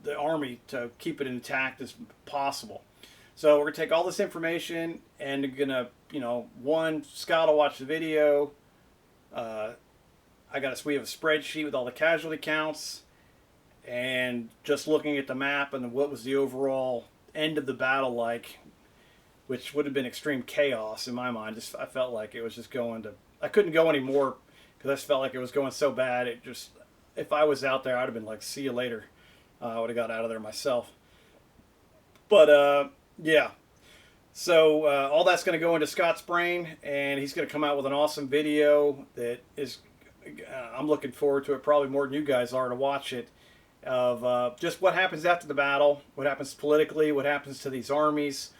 the army to keep it intact as possible. So we're gonna take all this information and we're gonna, one, Scott will watch the video. We have a spreadsheet with all the casualty counts, and just looking at the map and what was the overall end of the battle like, which would have been extreme chaos in my mind. I felt like it was just I couldn't go anymore because I just felt like it was going so bad. If I was out there, I'd have been like, see you later. I would have got out of there myself. But yeah. So all that's going to go into Scott's brain, and he's going to come out with an awesome video that is, I'm looking forward to it probably more than you guys are to watch it, of just what happens after the battle, what happens politically, what happens to these armies,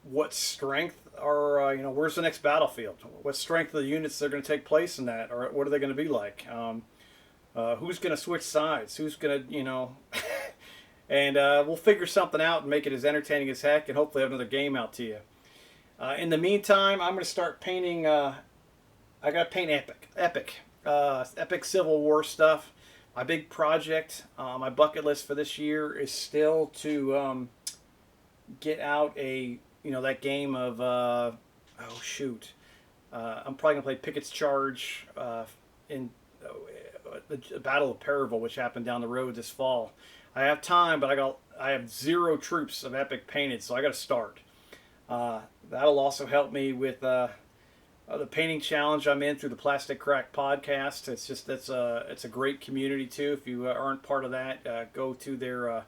what strength are, where's the next battlefield, what strength of the units that are going to take place in that, or what are they going to be like, who's going to switch sides, who's going to, and we'll figure something out and make it as entertaining as heck, and hopefully have another game out to you. In the meantime, I'm going to start painting, I got to paint epic Civil War stuff. My big project, my bucket list for this year is still to get out that game of, I'm probably going to play Pickett's Charge in the Battle of Perivale, which happened down the road this fall. I have time, but I have 0 troops of epic painted, so I got to start. That'll also help me with the painting challenge I'm in through the Plastic Crack podcast. It's a great community too. If you aren't part of that, go to their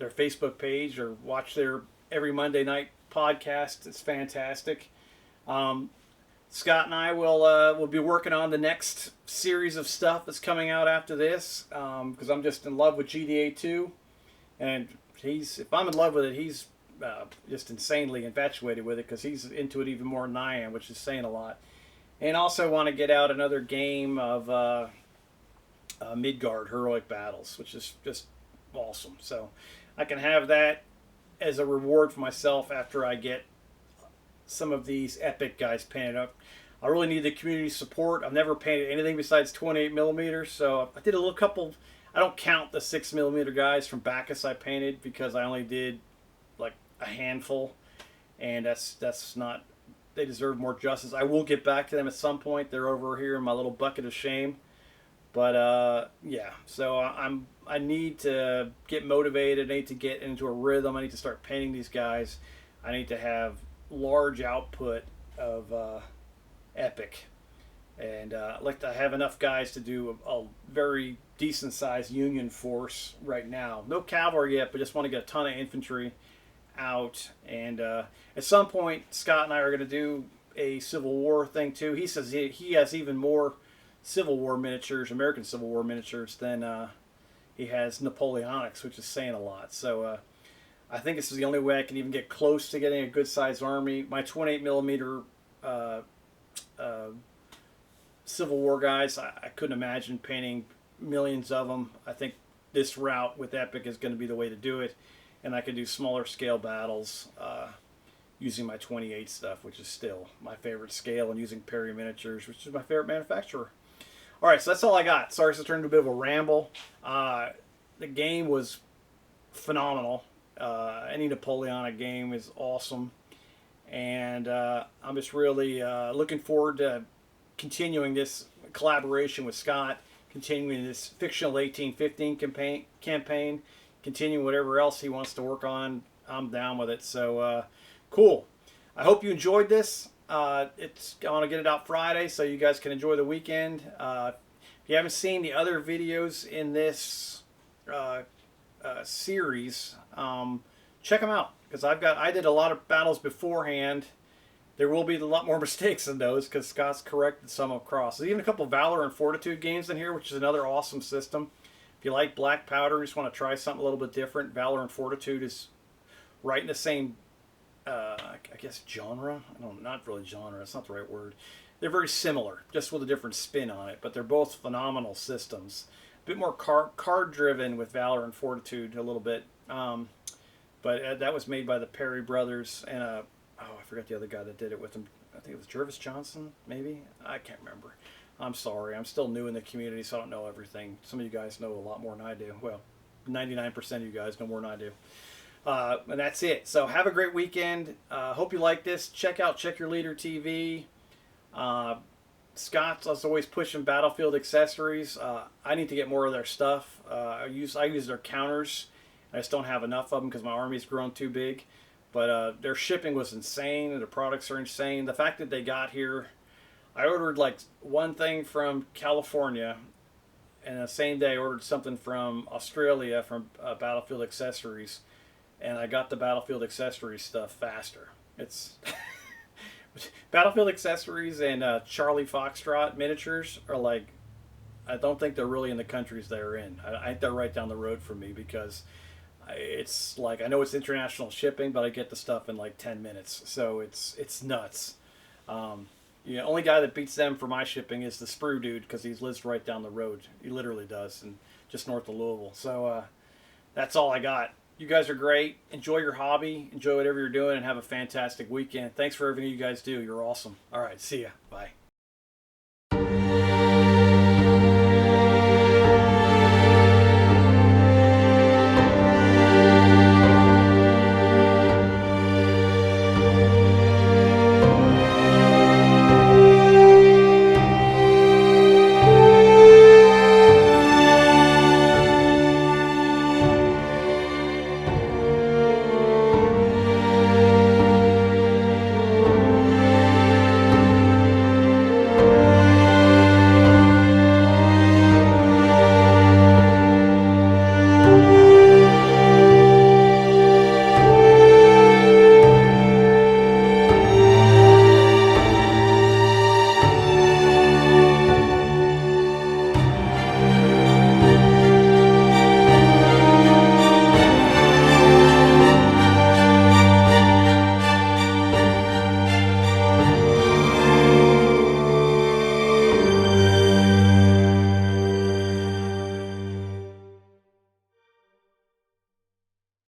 Facebook page or watch their every Monday night podcast. It's fantastic. Scott and I will be working on the next series of stuff that's coming out after this, because I'm just in love with GDA2, and if I'm in love with it, he's just insanely infatuated with it because he's into it even more than I am, which is saying a lot. And also want to get out another game of Midgard Heroic Battles, which is just awesome. So I can have that as a reward for myself after I get some of these epic guys painted up. I really need the community support. I've never painted anything besides 28 millimeters, so I did a little couple. I don't count the 6mm guys from Bacchus I painted because I only did like a handful, and that's not. They deserve more justice. I will get back to them at some point. They're over here in my little bucket of shame. But yeah, so I need to get motivated. I need to get into a rhythm. I need to start painting these guys. I need to have large output of epic, and I'd like to have enough guys to do a very decent sized Union force right now. No cavalry yet, but just want to get a ton of infantry out. And at some point, Scott and I are going to do a Civil War thing too. He says he has even more Civil War miniatures, American Civil War miniatures, than he has Napoleonics, which is saying a lot. So I think this is the only way I can even get close to getting a good sized army. My 28mm Civil War guys, I couldn't imagine painting millions of them. I think this route with Epic is going to be the way to do it, and I can do smaller scale battles using my 28 stuff, which is still my favorite scale, and using Perry Miniatures, which is my favorite manufacturer. All right, so that's all I got. Sorry to turn into a bit of a ramble. The game was phenomenal. Any Napoleonic game is awesome, and I'm just really looking forward to continuing this collaboration with Scott, continuing this fictional 1815 campaign, continuing whatever else he wants to work on. I'm down with it. So cool. I hope you enjoyed this. It's going to get it out Friday, so you guys can enjoy the weekend. If you haven't seen the other videos in this series, check them out, because I did a lot of battles beforehand. There will be a lot more mistakes in those because Scott's corrected some across. There's even a couple Valor and Fortitude games in here, which is another awesome system. If you like black powder, you just want to try something a little bit different, Valor and Fortitude is right in the same, I guess, genre. Not really genre. That's not the right word. They're very similar, just with a different spin on it. But they're both phenomenal systems. A bit more card-driven with Valor and Fortitude a little bit. But that was made by the Perry brothers and I forgot the other guy that did it with them. I think it was Jervis Johnson, maybe? I can't remember. I'm sorry. I'm still new in the community, so I don't know everything. Some of you guys know a lot more than I do. Well, 99% of you guys know more than I do. And that's it. So have a great weekend. Hope you like this. Check out Check Your Leader TV. Scott's always pushing Battlefield accessories. I need to get more of their stuff. I use their counters. I just don't have enough of them because my army's grown too big. But their shipping was insane, and their products are insane. The fact that they got here, I ordered like one thing from California, and the same day I ordered something from Australia from Battlefield Accessories, and I got the Battlefield Accessories stuff faster. It's Battlefield Accessories and Charlie Foxtrot miniatures are like, I don't think they're really in the countries they're in. I think they're right down the road from me because it's like, I know it's international shipping, but I get the stuff in like 10 minutes. So it's nuts. Only guy that beats them for my shipping is the Sprue dude because he lives right down the road. He literally does, and just north of Louisville. So that's all I got. You guys are great. Enjoy your hobby. Enjoy whatever you're doing, and have a fantastic weekend. Thanks for everything you guys do. You're awesome. All right, see ya. Bye.